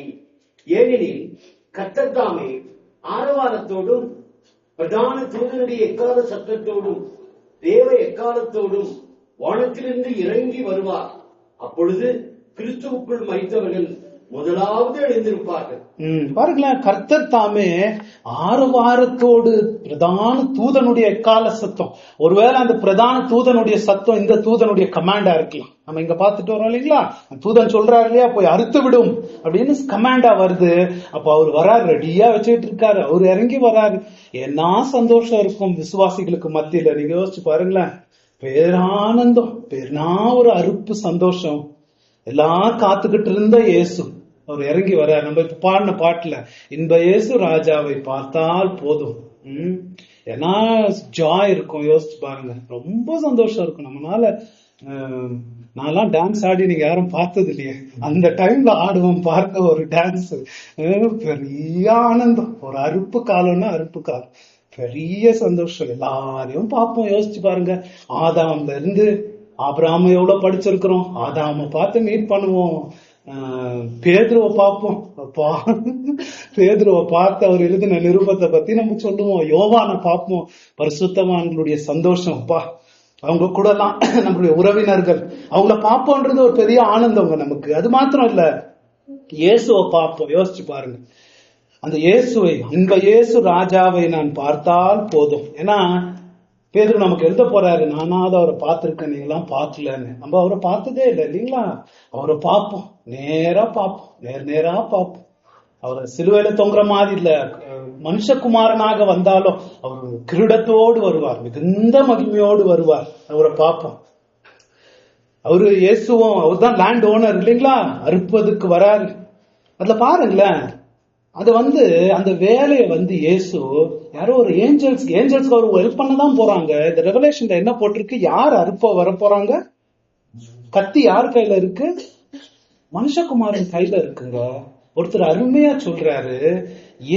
ஏனெனில் கர்த்தர் தாமே ஆரவாரத்தோடும் பிரதான தூதனுடைய எக்கால சத்தத்தோடும் தேவ எக்காலத்தோடும் வானத்திலிருந்து இறங்கி வருவார். அப்பொழுது கிறிஸ்துவுக்குள் மரித்தவர்கள் முதலாவது எழுந்திருப்பார்கள். பாருங்களேன், கர்த்தர் தாமே ஆரவாரத்தோடு பிரதான தூதனுடைய எக்கால சத்தம். ஒருவேளை அந்த பிரதான தூதனுடைய சத்தம் இந்த தூதனுடைய கமாண்டா இருக்கலாம். நம்ம இங்க பாத்துட்டு வரோம் இல்லைங்களா, தூதன் சொல்றாரு இல்லையா, போய் அறுத்து விடும் அப்படின்னு கமாண்டா வருது. அப்ப அவர் வராரு, ரெடியா வச்சுட்டு இருக்காரு, அவர் இறங்கி வராரு. என்ன சந்தோஷம் இருக்கும் விசுவாசிகளுக்கு மத்தியில. நீங்க யோசிச்சு பாருங்களேன், பேரானந்தம், பேர்னா ஒரு அறுப்பு சந்தோஷம். எல்லாம் காத்துக்கிட்டு இருந்த இயேசு அவர் இறங்கி வர்றார். நம்ம இப்ப பாடின பாட்டுல இன்ப இயேசு ராஜாவை பார்த்தால் போதும், ஏன்னா ஜாய் இருக்கும். யோசிச்சு பாருங்க, ரொம்ப சந்தோஷம் இருக்கும். நம்மளால நான்லாம் டான்ஸ் ஆடி நீங்க யாரும் பார்த்தது இல்லையே, அந்த டைம்ல ஆடுவோம் பார்க்க ஒரு டான்ஸ், பெரிய ஆனந்தம். ஒரு அறுப்பு காலம்னா அறுப்பு காலம், பெரிய சந்தோஷம். எல்லாரையும் பார்ப்போம். யோசிச்சு பாருங்க, ஆதாம்ல இருந்து ஆபிரகாம் எவ்வளவு படிச்சிருக்கிறோம், ஆதாம பார்த்து மீட் பண்ணுவோம். பேதுருவை பார்ப்போம், பேதுருவை பார்த்து அவர் எழுதின நிருபத்தை பத்தி நம்ம சொல்லுவோம். யோவானை பார்ப்போம், பரிசுத்தவான்களுடைய சந்தோஷம். அவங்க கூட எல்லாம் நம்மளுடைய உறவினர்கள், அவங்கள பார்ப்போன்றது ஒரு பெரிய ஆனந்தம் நமக்கு. அது மாத்திரம் இல்ல, இயேசுவை பார்ப்போம். யோசிச்சு பாருங்க, அந்த இயேசுவை, இந்த இயேசு ராஜாவை நான் பார்த்தால் போதும். ஏன்னா பேதுரு நமக்கு எழுத போறாரு, நானாவது அவரை பார்த்திருக்கேன், நீங்களாம் பார்க்கலன்னு. நம்ம அவரை பார்த்ததே இல்லை இல்லைங்களா. அவரை பார்ப்போம், நேரா பார்ப்போம், நேரா பார்ப்போம். அவரை சிலுவையில தொங்குற மாதிரி இல்ல, மனுஷகுமாரனாக வந்தாலும் அவர் கிரீடத்தோடு வருவார், மிகுந்த மகிமையோடு வருவார். அவரை பார்ப்போம். அவரு இயேசுவும் அவர் தான் லேண்ட் ஓனர் இல்லைங்களா, அறுப்பதுக்கு வராரு. அதுல பாருங்களேன், அது அந்த வேலையை இயேசு யாரோ ஒரு ஏஞ்சல்ஸ்க்கு அவர் ஹெல்ப் பண்ணதான் போறாங்க. இந்த ரெவலேஷன்ல என்ன போட்டிருக்கு, யார் அறுப்ப வர போறாங்க, கத்தி யார் கையில இருக்கு, மனுஷகுமாரன் கையில இருக்குங்க. ஒருத்தர் அருமையா சொல்றாரு,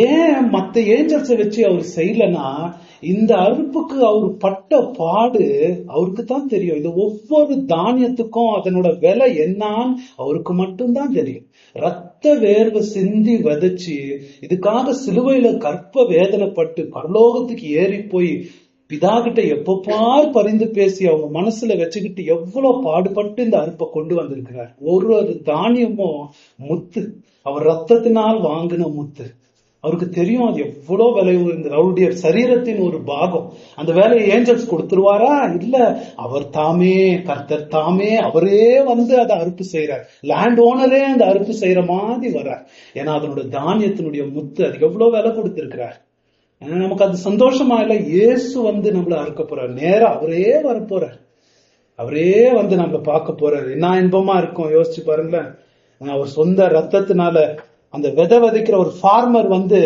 ஏன் மத்த ஏஞ்சல்ஸை வச்சு அவர் செய்யலன்னா, இந்த அறுப்புக்கு அவர் பட்ட பாடு அவருக்கு தான் தெரியும். இது ஒவ்வொரு தானியத்துக்கும் அதனோட விலை என்னான்னு அவருக்கு மட்டும்தான் தெரியும். ரத்த வேர்வை சிந்தி விதைச்சு இதுக்காக சிலுவையில கற்ப வேதனைப்பட்டு பரலோகத்துக்கு ஏறி போய் பிதா கிட்ட எப்ப பார் பரிந்து பேசி அவங்க மனசுல வச்சுக்கிட்டு எவ்வளவு பாடுபட்டு இந்த அறுப்பை கொண்டு வந்திருக்கிறார். ஒரு தானியமும் முத்து, அவர் ரத்தத்தினால் வாங்கின முத்து. அவருக்கு தெரியும் அது எவ்வளவு விலை உயர்ந்தது, அவருடைய சரீரத்தின் ஒரு பாகம். அந்த வேலையை ஏஞ்சல்ஸ் கொடுத்துருவாரா? இல்ல, அவர் தாமே, கர்த்தர் தாமே அவரே வந்து அதை அறுப்பு செய்யறார். லேண்ட் ஓனரே அந்த அறுப்பு செய்யற மாதிரி வர்றார். ஏன்னா அதனுடைய தானியத்தினுடைய முத்து, அதுக்கு எவ்வளவு விலை கொடுத்திருக்கிறார். நமக்கு அது சந்தோஷமா இல்ல? இயேசு வந்து நம்மள அறுக்க போறார், நேரா அவரே வரப்போறார், அவரே வந்து நம்மள பார்க்க போறாரு. என்ன இன்பமா இருக்கும் யோசிச்சு பாருங்களேன். அவர் சொந்த ரத்தத்தினால அந்த விதை விதைக்கிற ஒரு ஃபார்மர் வந்து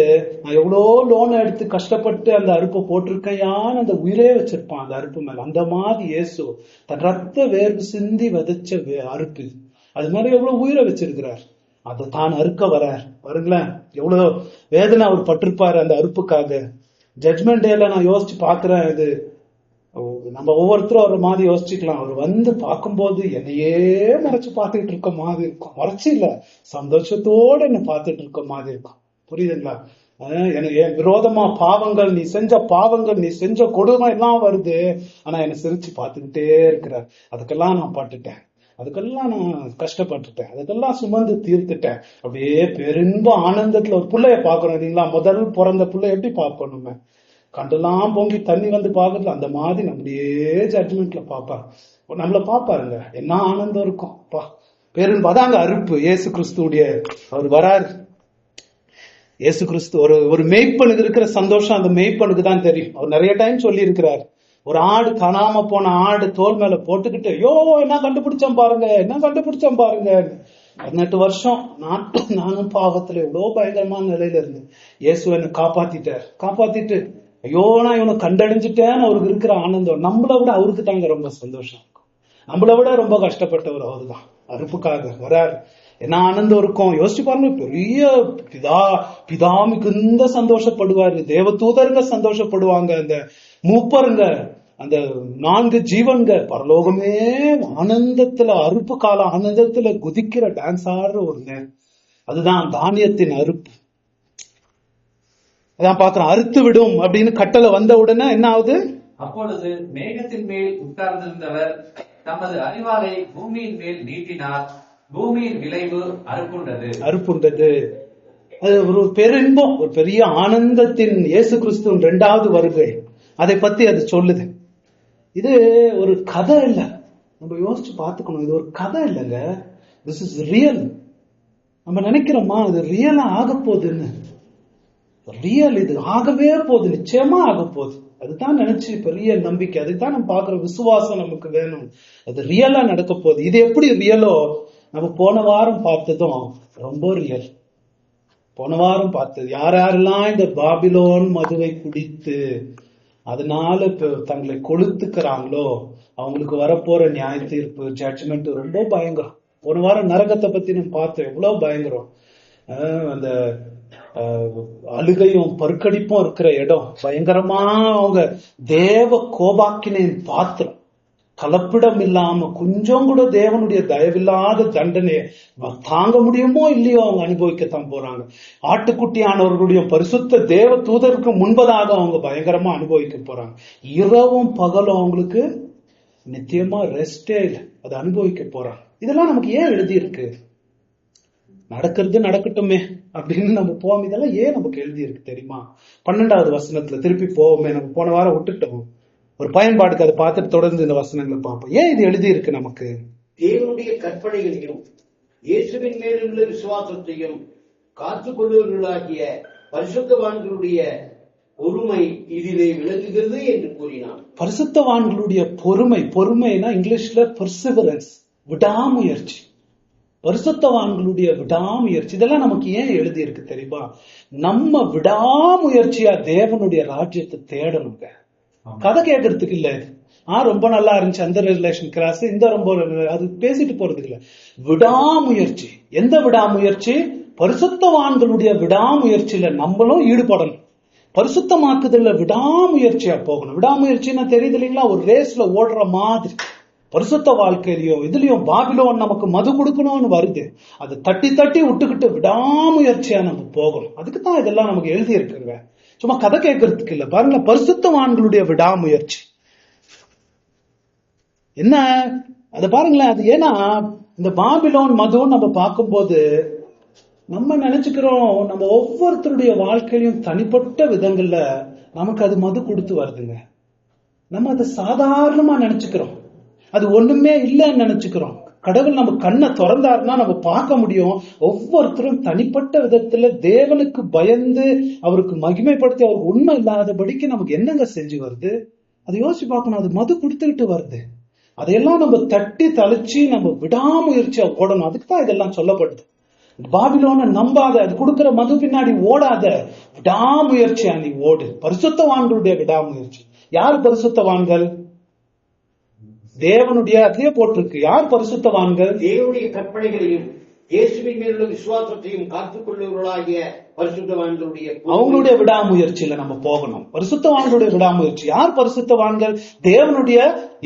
நான் எவ்வளோ லோன் எடுத்து கஷ்டப்பட்டு அந்த அறுப்பை போட்டிருக்கையான்னு அந்த உயிரே வச்சிருப்பான் அந்த அறுப்பு மேல. அந்த மாதிரி இயேசு தன் ரத்த வேர்வு சிந்தி விதைச்ச அறுப்பு, அது மாதிரி எவ்வளவு உயிரை வச்சிருக்கிறார். அதை தான் அறுக்க வரார். பாருங்களேன் எவ்வளவு வேதனை அவர் பட்டிருப்பாரு அந்த அறுப்புக்காக. ஜட்மெண்ட் டேல நான் யோசிச்சு பாக்குறேன், இது நம்ம ஒவ்வொருத்தரும் ஒரு மாதிரி யோசிச்சுக்கலாம். அவர் வந்து பார்க்கும்போது என்னையே மறைச்சு பார்த்துட்டு இருக்க மாதிரி இருக்கும். மறைச்சு இல்ல, சந்தோஷத்தோட என்ன பார்த்துட்டு இருக்க மாதிரி இருக்கும். புரியுதுங்களா? எனக்கு விரோதமா பாவங்கள், நீ செஞ்ச பாவங்கள், நீ செஞ்ச கொடுமை எல்லாம் வருது, ஆனா என்னை சிரிச்சு பார்த்துக்கிட்டே இருக்கிறார். அதுக்கெல்லாம் நான் பட்டுட்டேன், அதுக்கெல்லாம் நான் கஷ்டப்பட்டுட்டேன், அதுக்கெல்லாம் சுமந்து தீர்த்துட்டேன். அப்படியே பெரும்ப ஆனந்தத்துல ஒரு பிள்ளைய பாக்குறோம் இல்லைங்களா? முதல் பிறந்த பிள்ளை எப்படி பார்க்கணுமே, கண்டெல்லாம் பொங்கி தண்ணி வந்து பாக்குறது, அந்த மாதிரி நம்மளையே ஜட்மெண்ட்ல பாப்பாரு, நம்மள பாப்பாருங்க. என்ன ஆனந்தம் இருக்கும் பா, பெரும்பாதாங்க அறுப்பு. இயேசு கிறிஸ்துடைய அவர் வராரு. இயேசு கிறிஸ்து ஒரு மெய்ப்பனுக்கு இருக்கிற சந்தோஷம் அந்த மெய்ப்பனுக்கு தான் தெரியும். அவர் நிறைய டைம் சொல்லி இருக்கிறார். ஒரு ஆடு, காணாம போன ஆடு தோல் மேல போட்டுக்கிட்டு, ஐயோ என்ன கண்டுபிடிச்சேன் பாருங்க, என்ன கண்டுபிடிச்சேன் பாருங்க. 18 வருஷம் நானும் பாவத்துல எவ்வளவு பயங்கரமான நிலையில இருந்து இயேசு என்னை காப்பாத்திட்டு ஐயோ நான் இவனை கண்டடைஞ்சிட்டேன்னு அவருக்கு இருக்கிற ஆனந்தம் நம்மளை விட அவருக்கு தாங்க ரொம்ப சந்தோஷம் இருக்கும். நம்மளை விட ரொம்ப கஷ்டப்பட்டவர் அவரு தான். அறுப்புக்காக வராரு, என்ன ஆனந்தம் இருக்கும் யோசிச்சு பாருங்க. பெரிய பிதா மிகுந்த சந்தோஷப்படுவாரு, தேவ தூதருங்க சந்தோஷப்படுவாங்க, அந்த மூப்பருங்க, அந்த 4 ஜீவன்க பரலோகமே ஆனந்தத்துல, அறுப்பு கால ஆனந்தத்துல குதிக்கிற டான்ஸ் ஆடுற ஒரு நேரம். அதுதான் தானியத்தின் அறுப்பு. அதான் பாக்குறோம், அறுத்து விடும் அப்படின்னு கட்டளை வந்த உடனே என்ன ஆகுது? அப்பொழுது மேகத்தின் மேல் உட்கார்ந்திருந்தவர் தமது அறிவாலை பூமியின் மேல் நீட்டினார், பூமியின் விளைவு அறுப்புண்டது. அது ஒரு பெருன்பம், ஒரு பெரிய ஆனந்தத்தின் இயேசு கிறிஸ்துவின் 2வது வருகை. அதை பத்தி அது சொல்லுது. இது ஒரு கதை இல்ல, நம்ம யோசிச்சு பாத்துக்கணும். இது ஒரு கதை இல்லைங்க, திஸ் இஸ் ரியல். நம்ம நினைக்கிறோமா இது ரியலா ஆக போகுதுன்னு? ரியல், இது ஆகவே போகுது, நிச்சயமா ஆக போகுது. அதுதான் நினைச்சு பெரிய நம்பிக்கை, அதுதான் நம்ம பாக்குற விசுவாசம் நமக்கு வேணும். அது ரியலா நடக்க போகுது. இது எப்படி ரியலோ நம்ம போன வாரம் பார்த்ததும் ரொம்ப ரியல். போன வாரம் பார்த்தது யாரெல்லாம் இந்த பாபிலோன் மதுவை குடித்து அதனால தங்களை கொளுத்துக்கிறாங்களோ அவங்களுக்கு வரப்போற நியாய தீர்ப்பு, ஜட்ஜ்மெண்ட் ரொம்ப பயங்கரம். போன வாரம் நரகத்தை பத்தி நம்ம பார்த்தோம், எவ்வளவு பயங்கரம். அந்த அழுகையும் பருக்கடிப்பும் இருக்கிற இடம் பயங்கரமா. அவங்க தேவ கோபாக்கினின் பாத்திரம், கலப்பிடம் இல்லாம கொஞ்சம் கூட தேவனுடைய தயவில்லாத தண்டனையை தாங்க முடியுமோ இல்லையோ அவங்க அனுபவிக்கத்தான் போறாங்க. ஆட்டுக்குட்டியானவர்களுடைய பரிசுத்த தேவ தூதருக்கு முன்பதாக அவங்க பயங்கரமா அனுபவிக்க போறாங்க. இரவும் பகலும் அவங்களுக்கு நிச்சயமா ரெஸ்டே இல்லை, அதை அனுபவிக்க போறாங்க. இதெல்லாம் நமக்கு ஏன் எழுதி இருக்கு? நடக்கிறது நடக்கட்டுமே அப்படின்னு நம்ம போவோம். இதெல்லாம் ஏன் நமக்கு எழுதி இருக்கு தெரியுமா? 12வது வசனத்துல திருப்பி போவோமே, நம்ம போன வாரம் விட்டுட்டோம். ஒரு பயன்பாடுக்கு அதை பார்த்துட்டு தொடர்ந்து இந்த வசனங்களை பார்ப்போம். ஏன் இது எழுதி இருக்கு நமக்கு? தேவனுடைய கற்பனைகளையும் இயேசுவின் மேலுள்ள விசுவாசத்தையும் காத்துக் கொள்வர்களாகிய பரிசுத்தவான்களுடைய பொறுமை இதிலே விளங்குகிறது என்று கூறினான். பரிசுத்தவான்களுடைய பொறுமைனா இங்கிலீஷ்ல பெர்சிவரன்ஸ், விடாமுயற்சி. பரிசுத்தவான்களுடைய விடாமுயற்சி, இதெல்லாம் நமக்கு ஏன் எழுதி இருக்கு தெரியுமா? நம்ம விடாமுயற்சியா தேவனுடைய ராஜ்யத்தை தேடணுங்க. கதை கேட்கறதுக்கு இல்ல. ரொம்ப நல்லா இருந்துச்சு அந்த ரிலேஷன் கிளாஸ், இந்த ரொம்ப அது பேசிட்டு போறதுக்கு இல்ல. விடாமுயற்சி. எந்த விடாமுயற்சி? பரிசுத்தவான்களுடைய விடாமுயற்சியில நம்மளும் ஈடுபடணும். பரிசுத்தமாக்குதல்ல விடாமுயற்சியா போகணும். விடாமுயற்சின்னா தெரியுது இல்லைங்களா? ஒரு ரேஸ்ல ஓடுற மாதிரி. பரிசுத்த வாழ்க்கையிலயும் இதுலயும் பாபிலோன் நமக்கு மது கொடுக்கணும்னு வருது, அதை தட்டி விட்டுக்கிட்டு விடாமுயற்சியா நம்ம போகணும். அதுக்குதான் இதெல்லாம் நமக்கு எழுதி இருக்குங்க. சும்மா கதை கேட்கறதுக்கு இல்ல. பாருங்க, பரிசுத்தவான்களுடைய விடாமுயற்சி என்ன அது பாருங்களேன். அது ஏன்னா இந்த பாபிலோன் மது நம்ம பார்க்கும்போது நம்ம நினைச்சுக்கிறோம் நம்ம ஒவ்வொருத்தருடைய வாழ்க்கையிலும் தனிப்பட்ட விதங்கள்ல நமக்கு அது மது கொடுத்து வருதுங்க. நம்ம அதை சாதாரணமா நினைச்சுக்கிறோம், அது ஒண்ணுமே இல்லைன்னு நினைச்சுக்கிறோம். கடவுள் நம்ம கண்ணை திறந்தாருன்னா நம்ம பார்க்க முடியும். ஒவ்வொருத்தரும் தனிப்பட்ட விதத்துல தேவனுக்கு பயந்து அவருக்கு மகிமைப்படுத்தி அவருக்கு உண்மை இல்லாதபடிக்கு நமக்கு என்னங்க செஞ்சு வருது, அதை யோசிச்சு பார்க்கணும். அது மது கொடுத்துக்கிட்டு வருது. அதையெல்லாம் நம்ம தட்டி தளிச்சு நம்ம விடாமுயற்சியா ஓடணும். அதுக்கு தான் இதெல்லாம் சொல்லப்படுது. பாபிலோனை நம்பாத, அது கொடுக்கிற மது பின்னாடி ஓடாத, விடாமுயற்சியா நீ ஓடு. பரிசுத்தவான்களுடைய விடாமுயற்சி. யார் பரிசுத்தவான்கள்? தேவனுடைய, அதே போட்டிருக்கு. யார் பரிசுத்தவான்கள்? தேவனுடைய கற்பனைகளையும் இயேசுவின் மேலுள்ள விசுவாசத்தையும் காத்துக் கொள்ளுவர்களாகிய பரிசுத்தவான்களுடைய அவங்களுடைய விடாமுயற்சியில நம்ம போகணும். பரிசுத்தவான்களுடைய விடாமுயற்சி. யார் பரிசுத்தவான்கள்? தேவனுடைய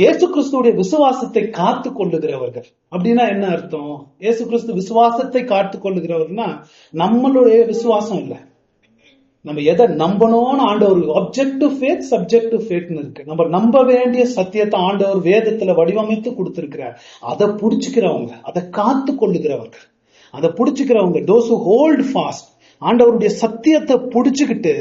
இயேசு கிறிஸ்துடைய விசுவாசத்தை காத்து கொள்ளுகிறவர்கள். அப்படின்னா என்ன அர்த்தம்? இயேசு கிறிஸ்து விசுவாசத்தை காத்து கொள்ளுகிறவர்னா நம்மளுடைய விசுவாசம் இல்ல. நம்ம எதை நம்பணும்னு ஆண்டவர் ஆப்ஜெக்டிவ் ஃபேத், சப்ஜெக்டிவ் ஃபேத்னு இருக்கு. நம்ம நம்ப வேண்டிய சத்தியத்தை ஆண்டவர் வேதத்துல வடிவமைத்து கொடுத்திருக்கிறார். அதை புடிச்சுக்கிறவங்க, அதை காத்து கொள்ளுகிறவர்கள், அதை புடிச்சுக்கிறவங்க, those who hold fast, ஆண்டவருடைய சத்தியத்தை புடிச்சுக்கிட்டு,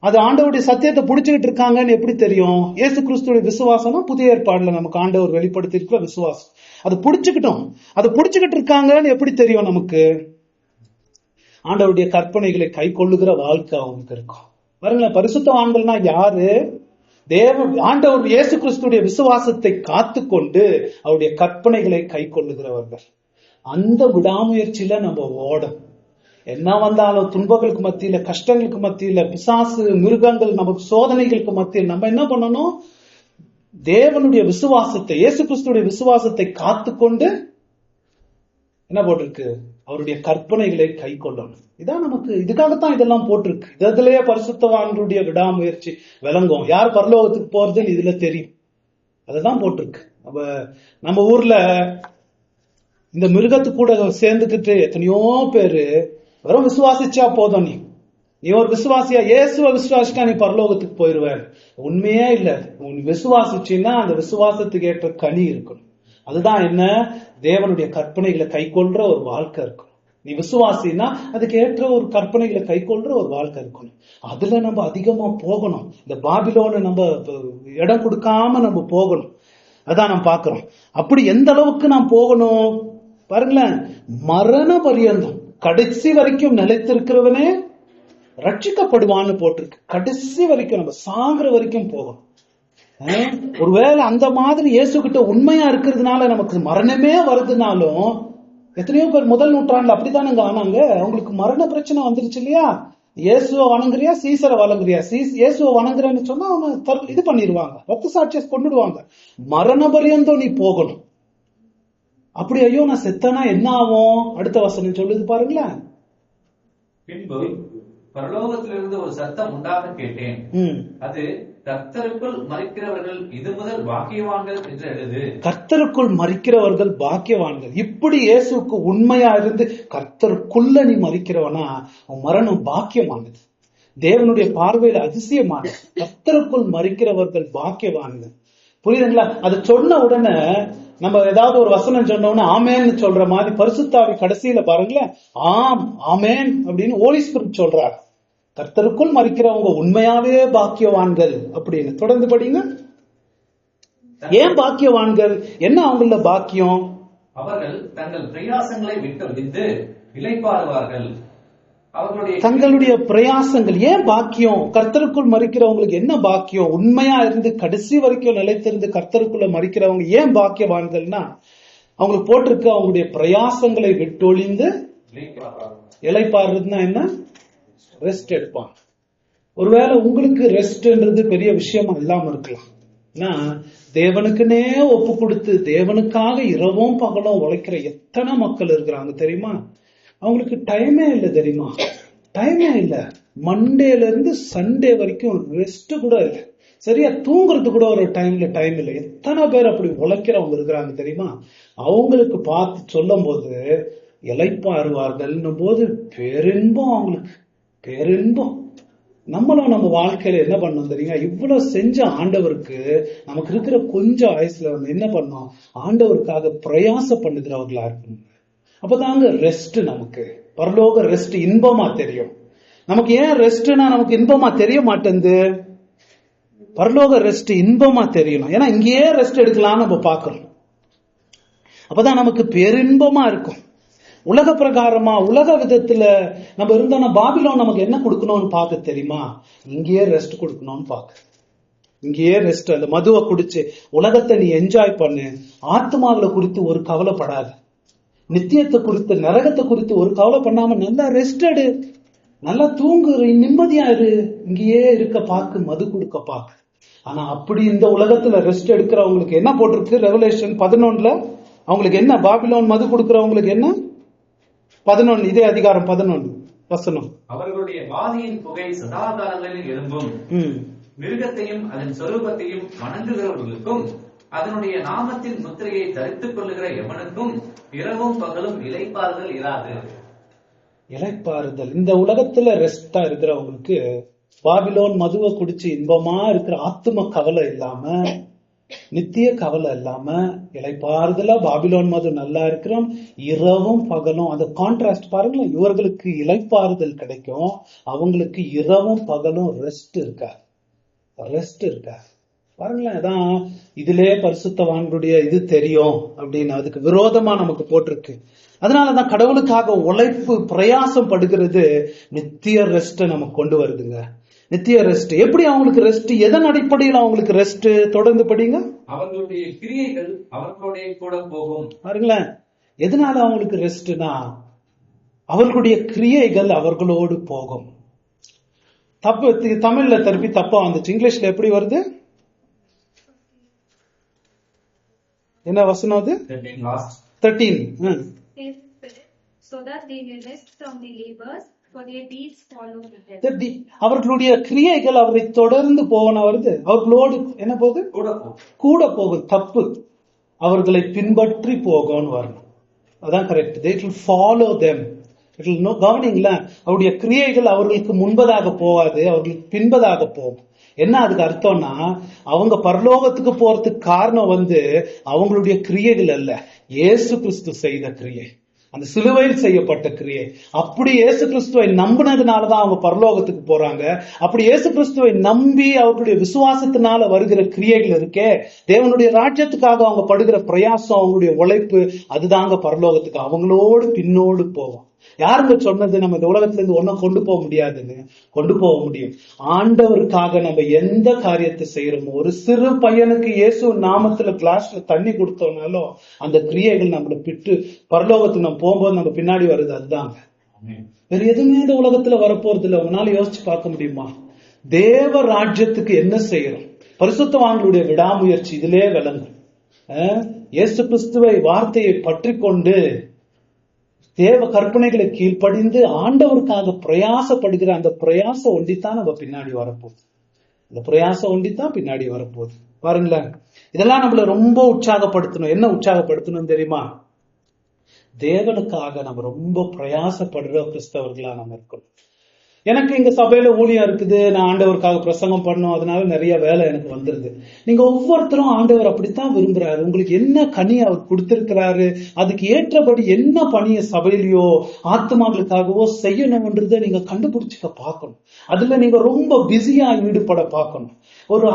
அது ஆண்டவருடைய சத்தியத்தை புடிச்சுக்கிட்டு இருக்காங்கன்னு எப்படி தெரியும்? இயேசு கிறிஸ்துடைய விசுவாசம் புதிய ஏற்பாடுல நமக்கு ஆண்டவர் வெளிப்படுத்தி இருக்கிற விசுவாசம். அது புடிச்சுக்கிட்டோம், அதை புடிச்சுக்கிட்டு இருக்காங்கன்னு எப்படி தெரியும் நமக்கு? ஆண்டவருடைய கற்பனைகளை கை கொள்ளுகிற வாழ்க்கை அவங்களுக்கு இருக்கும். பாருங்களேன், பரிசுத்தவான்கள்னா யாரு? ஆண்டவர் இயேசு கிறிஸ்துடைய விசுவாசத்தை காத்து கொண்டு அவருடைய கற்பனைகளை கை கொள்ளுகிறவர்கள். அந்த விடாமுயற்சியில நம்ம ஓடும். என்ன வந்தாலும் துன்பங்களுக்கு மத்தியில, கஷ்டங்களுக்கு மத்தியில, பிசாசு, மிருகங்கள், நமக்கு சோதனைகளுக்கு மத்தியில் நம்ம என்ன பண்ணணும்? தேவனுடைய விசுவாசத்தை, இயேசு கிறிஸ்துடைய விசுவாசத்தை காத்து கொண்டு என்ன போட்டிருக்கு? அவருடைய கற்பனைகளை கை கொள்ளணும். இதான் நமக்கு, இதுக்காகத்தான் இதெல்லாம் போட்டிருக்கு. இதுலயே பரிசுத்தவான்களுடைய விடாமுயற்சி விளங்கும். யார் பரலோகத்துக்கு போறதுன்னு இதுல தெரியும். அததான் போட்டிருக்கு. நம்ம ஊர்ல இந்த மிருகத்து கூட சேர்ந்துக்கிட்டு எத்தனையோ பேரு வெறும் விசுவாசிச்சா போதும், நீ ஒரு விசுவாசியா, இயேசுவை விசுவாசிச்சா நீ பரலோகத்துக்கு போயிருவ. உண்மையே இல்ல. உன் விசுவாசிச்சுன்னா அந்த விசுவாசத்துக்கு ஏற்ற கனி இருக்கணும். அதுதான் என்ன? தேவனுடைய கற்பனைகளை கை கொள்ற ஒரு வாழ்க்கை இருக்கணும். நீ விசுவாசினா அதுக்கு ஏற்ற ஒரு கற்பனைகளை கை கொள்ற ஒரு வாழ்க்கை இருக்கணும். அதுல நம்ம அதிகமா போகணும். இந்த பாபிலோனை நம்ம இடம் கொடுக்காம நம்ம போகணும். அதான் நம்ம பாக்குறோம். அப்படி எந்த அளவுக்கு நாம் போகணும் பாருங்களேன். மரண பரியந்தம், கடைசி வரைக்கும் நிலைத்திருக்கிறவனே ரட்சிக்கப்படுவான்னு போட்டிருக்கு. கடைசி வரைக்கும் நம்ம சாகுற வரைக்கும் போகணும். ஒருவேளை அந்த மாதிரி இயேசு கிட்ட உண்மையா இருக்கிறதுனால நமக்கு மரணமே வருதுனாலும், எத்தனையோ பேர் முதல் நூற்றாண்டுல அப்படித்தானுங்க ஆனாங்க. அவங்களுக்கு மரண பிரச்சனை வந்துருச்சு இல்லையா? இயேசுவை வணங்குறியா, சீசரை வணங்குறியா? இயேசுவை வணங்குறேன்னு சொன்னா அவங்க இது பண்ணிடுவாங்க, ரத்த சாட்சியை கொண்டுடுவாங்க. மரண பரியந்தம் நீ போகணும். அப்படி ஐயோ நான் செத்தனா என்ன ஆகும்? அடுத்த வசனம் சொல்லுது பாருங்களேன். பின்பு பரலோகத்திலிருந்து ஒரு சத்தம் உண்டாக கேட்டேன். அது கர்த்தருக்குள் மரிக்கிறவர்கள் இது முதல் பாக்கியவான்கள் என்று எழுது. கர்த்தருக்குள் மரிக்கிறவர்கள் பாக்கியவான்கள். இப்படி இயேசுக்கு உண்மையா இருந்து கர்த்தருக்குள்ள நீ மரிக்கிறவனா உன் மரணம் பாக்கியமானது. தேவனுடைய பார்வையில அதிசயமானது. கர்த்தருக்குள் மரிக்கிறவர்கள் பாக்கியவான்கள். புரியுதுங்களா? அது சொன்ன உடனே நம்ம ஏதாவது ஒரு வசனம் சொன்ன உடனே ஆமேன்னு சொல்ற மாதிரி பரிசுத்தாவி கடைசியில பாருங்களேன், ஆம் ஆமேன் அப்படின்னு ஹோலி ஸ்பிரிட் சொல்றாரு. கர்த்தருக்குள் மரிக்கிறவங்க உண்மையாவே பாக்கியவான்கள் அப்படின்னு. தொடர்ந்து படிங்க. ஏன் பாக்கியவான்கள்? என்ன அவங்கள பாக்கியம்? அவர்கள் தங்கள் பிரயாசங்களை விட்டு விட்டு இளைப்பாறுவார்கள். தங்களுடைய பிரயாசங்கள். ஏன் பாக்கியம்? கர்த்தருக்குள் மரிக்கிறவங்களுக்கு என்ன பாக்கியம்? உண்மையா இருந்து கடைசி வரைக்கும் நிலைத்திருந்து கர்த்தருக்குள்ள மரிக்கிறவங்க ஏன் பாக்கியவான்கள்னா, அவங்களுக்கு போட்டிருக்கு அவங்களுடைய பிரயாசங்களை விட்டொழிந்து இளைப்பாறுறதுன்னா என்ன? ரெஸ்ட் எடுப்பாங்க. ஒருவேளை உங்களுக்கு ரெஸ்ட்ன்றது பெரிய விஷயமா இல்லாம இருக்கலாம். தேவனுக்குன்னே ஒப்பு கொடுத்து தேவனுக்காக இரவும் பகலும் உழைக்கிற எத்தனை மக்கள் இருக்கிறாங்க தெரியுமா? அவங்களுக்கு டைமே இல்லை தெரியுமா? டைமே இல்லை. மண்டேல இருந்து சண்டே வரைக்கும் ரெஸ்ட் கூட இல்லை. சரியா தூங்குறது கூட ஒரு டைம் இல்லை. எத்தனை பேர் அப்படி உழைக்கிறவங்க இருக்கிறாங்க தெரியுமா? அவங்களுக்கு பார்த்து சொல்லும் போது இளைப்பாறுவார்கள் போது பேரின்பம், அவங்களுக்கு பேரின்பம். நம்மளும் நம்ம வாழ்க்கையில என்ன பண்ணோம் தெரியுங்க, இவ்வளவு செஞ்ச ஆண்டவருக்கு நமக்கு இருக்கிற கொஞ்சம் ஆயுசுல நம்ம என்ன பண்ணோம், ஆண்டவருக்காக பிரயாசம் பண்ணுகிறவர்களா இருக்கணும். அப்பதாங்க ரெஸ்ட், நமக்கு பரலோக ரெஸ்ட் இன்பமா தெரியும். நமக்கு ஏன் ரெஸ்ட்னா நமக்கு இன்பமா தெரிய மாட்டேங்குது? பரலோக ரெஸ்ட் இன்பமா தெரியணும். ஏன்னா இங்கேயே ரெஸ்ட் எடுக்கலாம்னு நம்ம பாக்குறோம். அப்பதான் நமக்கு பேரின்பமா இருக்கும். உலக பிரகாரமா உலக விதத்துல நம்ம இருந்தோம்னா பாபிலோன் நமக்கு என்ன கொடுக்கணும்னு பார்க்க தெரியுமா? இங்கேயே ரெஸ்ட் கொடுக்கணும்னு பார்க்க. இங்கேயே ரெஸ்ட். அந்த மதுவை குடிச்சு உலகத்தை நீ என்ஜாய் பண்ணு, ஆத்மாவில குறித்து ஒரு கவலைப்படாத, நித்தியத்தை குறித்து நரகத்தை குறித்து ஒரு கவலை பண்ணாம நல்லா ரெஸ்ட் எடு, நல்லா தூங்கு, நிம்மதியா இரு, இங்கேயே இருக்க பார்க்க, மது கொடுக்க பார்க்க. ஆனா அப்படி இந்த உலகத்துல ரெஸ்ட் எடுக்கிறவங்களுக்கு என்ன போட்டிருக்கு? ரெவலேஷன் 11 அவங்களுக்கு என்ன? பாபிலோன் மது கொடுக்கிறவங்களுக்கு என்ன? 11 இதே அதிகாரம் 11 வசனம். அவர்களுடைய வாதியின் புகை சதா காலங்களில் எழும்பும். மிருகத்தையும் அதன் சொரூபத்தையும் வணங்குகிறவர்களுக்கும் அதனுடைய நாமத்தின் முத்திரையை தரித்துக் கொள்ளுகிற எவனுக்கும் இரவும் பகலும் இளைப்பாறுதல் இராது. இளைப்பாறுதல். இந்த உலகத்துல ரெஸ்டா இருக்கிறவங்களுக்கு பாபிலோன் மதுவை குடிச்சு இன்பமா இருக்கிற ஆத்தும கவலை இல்லாம, நித்திய கவலை இல்லாம இளைப்பாறுதலா பாபிலோன் மது நல்லா இருக்கிறோம். இரவும் பகலும் அந்த கான்ட்ராஸ்ட் பாருங்களேன். இவர்களுக்கு இளைப்பாறுதல் கிடைக்கும், அவங்களுக்கு இரவும் பகலும் ரெஸ்ட் இருக்கா, ரெஸ்ட் இருக்கா பாருங்களேன். அதான் இதுலயே பரிசுத்தவான்களுடைய இது தெரியும் அப்படின்னு அதுக்கு விரோதமா நமக்கு போட்டிருக்கு. அதனாலதான் கடவுளுக்காக உழைப்பு பிரயாசம் படுகிறது நித்திய ரெஸ்ட் நமக்கு கொண்டு வருதுங்க. நித்திய ரெஸ்ட். எப்படி அவங்களுக்கு ரெஸ்ட்? எதன் அடிப்படையில் அவங்களுக்கு ரெஸ்ட்? தொடர்ந்து படிங்க. அவர்களுடைய கிரியைகள் அவர்களுடைய கூட போகும். பாருங்களேன், எதனால அவங்களுக்கு ரெஸ்ட்னா அவர்களுடைய கிரியைகள் அவர்களோடு போகும். தப்பு தமிழ்ல திருப்பி தப்பா வந்துச்சு. இங்கிலீஷ்ல எப்படி வருது? என்ன வசனம் அது? 13. So that they may rest from the labors, for their deeds follow them. அவர்களுடைய கிரியைகள் அவரை தொடர்ந்து போகணும் வருது. அவர்களோடு என்ன போகுது? கூட போகும். தப்பு. அவர்களை பின்பற்றி போகணும் வரணும். அதான் correct. They will follow them. கவனிங்களா, அவருடைய கிரியைகள் அவர்களுக்கு முன்பதாக போகாது, அவர்களுக்கு பின்பதாக போகும். என்ன அதுக்கு அர்த்தம்னா, அவங்க பரலோகத்துக்கு போறதுக்கு காரணம் அவங்களுடைய கிரியைகள் அல்ல, இயேசு கிறிஸ்து செய்த கிரியை, அந்த சிலுவையில் செய்யப்பட்ட கிரியை. அப்படி இயேசு கிறிஸ்துவை நம்பினதுனாலதான் அவங்க பரலோகத்துக்கு போறாங்க. அப்படி இயேசு கிறிஸ்துவை நம்பி அவர்களுடைய விசுவாசத்தினால வருகிற கிரியைகள் இருக்கே, தேவனுடைய ராஜ்யத்துக்காக அவங்க படுகிற பிரயாசம், அவங்களுடைய உழைப்பு, அதுதாங்க பரலோகத்துக்கு அவங்களோடு பின்னோடு போவோம். யாருங்க சொன்னது நம்ம இந்த உலகத்துல இருந்து ஒன்னும் கொண்டு போக முடியாதுன்னு? கொண்டு போக முடியும். ஆண்டவருக்காக நம்ம எந்த காரியத்தை செய்யறோமோ, ஒரு சிறு பையனுக்கு இயேசு நாமத்துல கிளாஸ்ல தண்ணி கொடுத்தோம்னாலும் அந்த கிரியைகள் நம்மளை பிட்டு பரலோகத்துக்கு நம்ம போகும்போது நம்ம பின்னாடி வருது. அதுதாங்க. வேற எதுவுமே இந்த உலகத்துல வரப்போறது இல்லை. உங்களால யோசிச்சு பார்க்க முடியுமா? தேவ ராஜ்யத்துக்கு என்ன செய்யறோம்? பரிசுத்தவான்களுடைய விடாமுயற்சி இதிலே விளங்கும். இயேசு கிறிஸ்துவை வார்த்தையை பற்றி கொண்டு தேவ கற்பனைகளை கீழ்ப்படிந்து ஆண்டவருக்காக பிரயாசப்படுகிற அந்த பிரயாசம் ஒண்டித்தான் நம்ம பின்னாடி வரப்போகுது. இந்த பிரயாசம் ஒண்டித்தான் பின்னாடி வரப்போகுது. பாருங்களேன், இதெல்லாம் நம்மள ரொம்ப உற்சாகப்படுத்தணும். என்ன உற்சாகப்படுத்தணும் தெரியுமா? தேவனுக்காக நம்ம ரொம்ப பிரயாசப்படுற கிறிஸ்தவர்களா நம்ம இருக்கணும். எனக்கு இங்க சபையில ஊழியம் இருக்குது, நான் ஆண்டவருக்காக பிரசங்கம் பண்ணணும், அதனால நிறைய வேலை எனக்கு வந்துருது. நீங்க ஒவ்வொருத்தரும் ஆண்டவர் அப்படித்தான் விரும்புறாரு. உங்களுக்கு என்ன கனி அவர் கொடுத்திருக்கிறாரு, அதுக்கு ஏற்றபடி என்ன பணியை சபையிலையோ ஆத்மாக்களுக்காகவோ செய்யணும்ன்றத நீங்க கண்டுபிடிச்சுக்க பார்க்கணும். அதுல நீங்க ரொம்ப பிஸியா ஈடுபட பார்க்கணும். ஒரு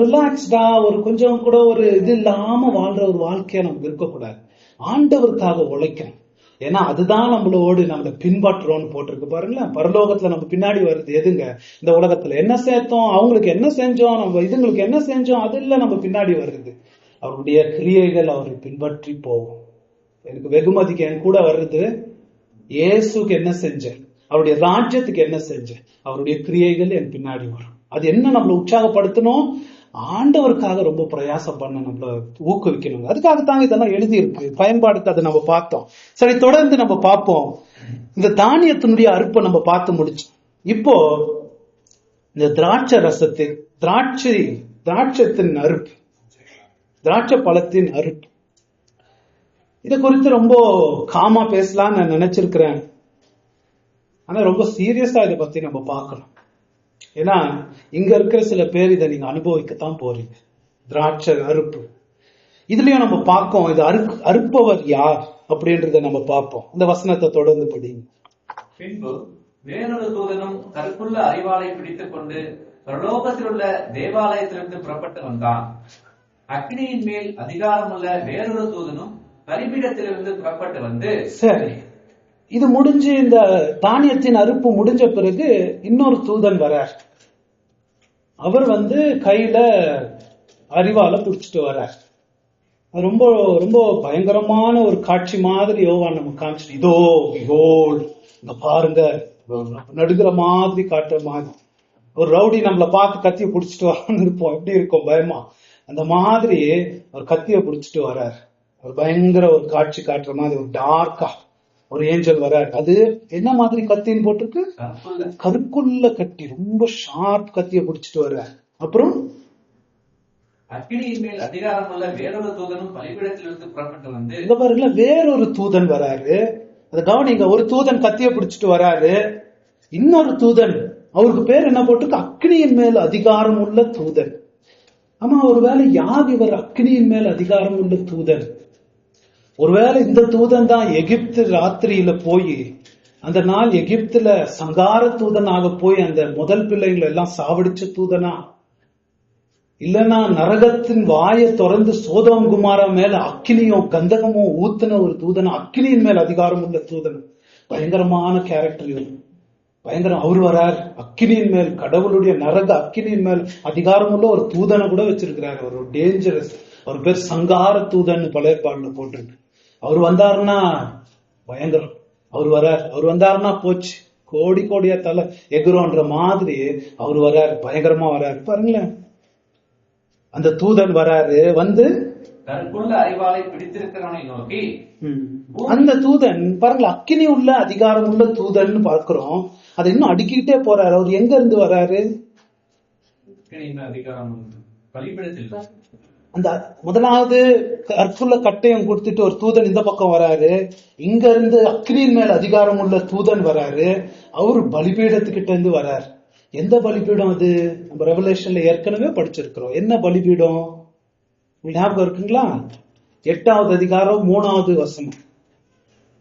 ரிலாக்ஸ்டா, ஒரு கொஞ்சம் கூட ஒரு இது இல்லாம வாழ்ற ஒரு வாழ்க்கைய நமக்கு இருக்கக்கூடாது. ஆண்டவருக்காக உழைக்கணும். ஏன்னா அதுதான் நம்மளோடு நம்மளை பின்பற்றோம்னு போட்டிருக்கு. பாருங்களேன், பரலோகத்துல நம்ம பின்னாடி வருது எதுங்க? இந்த உலகத்துல என்ன சேர்த்தோம், அவங்களுக்கு என்ன செஞ்சோம், நம்ம இதுங்களுக்கு என்ன செஞ்சோம், அதெல்லாம் நம்ம பின்னாடி வருது. அவருடைய கிரியைகள் அவரை பின்பற்றி போவோம். எனக்கு வெகுமதிக்கு என் கூட வர்றது இயேசுக்கு என்ன செஞ்சேன், அவருடைய ராஜ்யத்துக்கு என்ன செஞ்சேன், அவருடைய கிரியைகள் என் பின்னாடி வரும். அது என்ன நம்மளை உற்சாகப்படுத்தணும்? ஆண்டவருக்காக ரொம்ப பிரயாசம் பண்ண நம்மள ஊக்குவிக்கணும். அதுக்காகத்தாங்க இதெல்லாம் எழுதி இருக்கு. பயன்பாடுக்கு அதை நம்ம பார்த்தோம். சரி, தொடர்ந்து நம்ம பார்ப்போம். இந்த தானியத்தினுடைய அறுப்பை நம்ம பார்த்து முடிச்சோம். இப்போ இந்த திராட்சை ரசத்தின் திராட்சத்தின் அறுப்பு, திராட்சை பழத்தின் அறுப்பு, இதை குறித்து ரொம்ப காமா பேசலாம்னு நான் நினைச்சிருக்கிறேன். ஆனா ரொம்ப சீரியஸா இதை பத்தி நம்ம பார்க்கணும். ஏன்னா இங்க இருக்கிற சில பேர் இதை நீங்க அனுபவிக்கத்தான் போறீங்க. திராட்சை அறுப்பு இதுலயும் நம்ம பார்ப்போம். இது அறுப்பவர் யார் அப்படின்றத நம்ம பார்ப்போம். இந்த வசனத்தை தொடர்ந்து படிங்க. பின்பு வேறொரு தூதனும் கருப்புள்ள அரிவாளை பிடித்துக் கொண்டு பிரலோகத்தில் உள்ள தேவாலயத்திலிருந்து புறப்பட்டு வந்தான். அக்னியின் மேல் அதிகாரமுள்ள வேறொரு தூதனும் பலிபீடத்திலிருந்து புறப்பட்டு வந்து, சரி, இது முடிஞ்சு இந்த தானியத்தின் அறுப்பு முடிஞ்ச பிறகு இன்னொரு தூதன் வரார். அவர் கையில அரிவாளை பிடிச்சிட்டு வர்றார். ரொம்ப ரொம்ப பயங்கரமான ஒரு காட்சி மாதிரி யோவான் நம்ம காமிச்சிட்டு, இதோ இங்க பாருங்க, நடுகிற மாதிரி காட்டுற மாதிரி. ஒரு ரவுடி நம்மளை பார்த்து கத்தியை பிடிச்சிட்டு வரான்னு இருப்போம், எப்படி இருக்கும் பயமா, அந்த மாதிரி ஒரு கத்தியை பிடிச்சிட்டு வர்றார். ஒரு பயங்கர ஒரு காட்சி காட்டுற மாதிரி ஒரு டார்க்கா ஒரு ஏஞ்சல் வர்றாரு. அது என்ன மாதிரி கத்தின்னு போட்டிருக்கு? கருக்குள்ள கத்தி, ரொம்ப ஷார்ப் கத்தியை பிடிச்சிட்டு வர்றார். அப்புறம் அக்னியின் மேல் அதிகாரம் உள்ள வேறொரு தூதனும் பலிபீடத்திலிருந்து புறப்பட்டு வந்து, இந்த பாருங்களா, வேறொரு தூதன் வராரு. அது கவனிங்க, ஒரு தூதன் கத்தியை பிடிச்சிட்டு வராரு, இன்னொரு தூதன், அவருக்கு பேர் என்ன போட்டிருக்கு? அக்னியின் மேல் அதிகாரம் உள்ள தூதன். ஆமா, ஒருவேளை யார் இவர் அக்னியின் மேல் அதிகாரம் உள்ள தூதன்? ஒருவேளை இந்த தூதன் தான் எகிப்து ராத்திரியில போய் அந்த நாள் எகிப்துல சங்கார தூதனாக போய் அந்த முதல் பிள்ளைகளை எல்லாம் சாவடிச்ச தூதனா? இல்லன்னா நரகத்தின் வாயை திறந்து சோதோம் குமாரா மேல அக்கினியும் கந்தகமும் ஊத்துன ஒரு தூதனா? அக்கினியின் மேல் அதிகாரம் உள்ள தூதன். பயங்கரமான கேரக்டர் இவர், பயங்கரம். அவர் வரார் அக்கினியின் மேல், கடவுளுடைய நரக அக்கினியின் மேல் அதிகாரம் உள்ள ஒரு தூதனை கூட வச்சிருக்கிறாரு. அவர் ஒரு டேஞ்சரஸ், அவர் பேர் சங்கார தூதன் பழைய பாடல போட்டிருக்கு. அவர் வந்தாருன்னா பயங்கரம். அவர் வரார், அவர் வந்தாருன்னா போச்சு, கோடி கோடியா தலை எகுரோன்ற மாதிரி அவர் வராரு, பயங்கரமா வராரு. பாருங்களேன், அந்த தூதன் வராரு, கருப்புள்ள அரிவாளை பிடித்திருக்கிறவனை நோக்கி, அந்த தூதன் பாருங்களேன், அக்கினி உள்ள அதிகாரம் உள்ள தூதன் பார்க்கிறோம். அதை இன்னும் அடுக்கிக்கிட்டே போறாரு. அவர் எங்க இருந்து வராரு? அதிகாரம் பலிபீடத்தில். அந்த முதலாவது கற்புள்ள கட்டையும் கொடுத்துட்டு ஒரு தூதன் இந்த பக்கம் வராரு. இங்க இருந்து அக்னியின் மேல் அதிகாரம் உள்ள தூதன் வராரு. அவரு பலிபீடத்துக்கிட்ட இருந்து வராரு. எந்த பலிபீடம் அது? நம்ம ரெவலேஷன்ல ஏற்கனவே படிச்சிருக்கிறோம். என்ன பலிபீடம் ஞாபகம் இருக்குங்களா? 8வது அதிகாரம் 3வது வசனம்.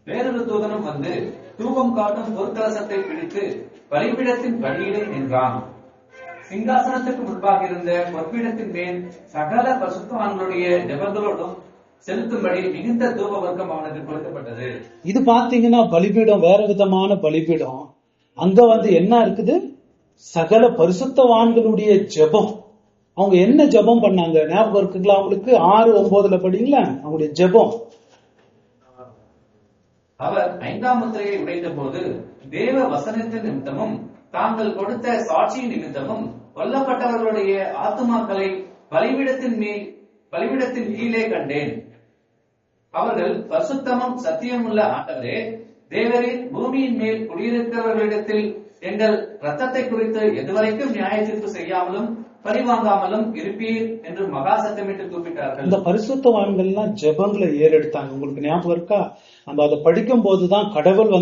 வேறொரு தூதனும் வந்து தூபம் காட்டும் பொற்கலசத்தை பிடித்து பலிபீடத்தின் படியிலே நின்றான். சிங்காசனத்துக்கு முன்பாக இருந்த பொற்பீடத்தின் மேல் சகல பரிசுத்தவான்களுடைய ஜெபங்களோடும் செலுத்தும்படி மிகுந்த தூப வர்க்கம் அவனுக்கு கொடுக்கப்பட்டது. இது பாத்தீங்கன்னா பலிபீடம் வேற விதமான பலிபீடம். அங்க என்ன இருக்குது? சகல பரிசுத்தவான்களுடைய ஜெபம். அவங்க என்ன ஜெபம் பண்ணாங்க ஞாபகம் இருக்குங்களா அவங்களுக்கு? 6:9 படிங்களா அவங்களுடைய ஜெபம். அவர் 5ஆம் முத்திரையை உடைத்த போது தேவ வசனத்தின் நிமித்தமும் தாங்கள் கொடுத்த சாட்சியின் நிமித்தமும் கொல்லப்பட்டவர்களுடைய ஆத்துமாக்களை பலிபீடத்தின் கீழே கண்டேன். அவர்கள் பரிசுத்தமும் சத்தியமுள்ள ஆண்டவரே, தேவரின் பூமியின் மேல் குடியிருக்கிறவர்களிடத்தில் எங்கள் ரத்தத்தை குறித்து எதுவரைக்கும் நியாய தீர்ப்பு செய்யாமலும் பழிவாங்காமலும் இருப்பீர் என்று மகா சத்தமிட்டு கூப்பிட்டார்கள். இந்த பரிசுத்தவான்கள்லாம் ஜெபங்களை ஏறெடுத்தாங்க. உங்களுக்கு ஞாபகம் இருக்கா? நம்ம அதை படிக்கும் போதுதான் கடவுள்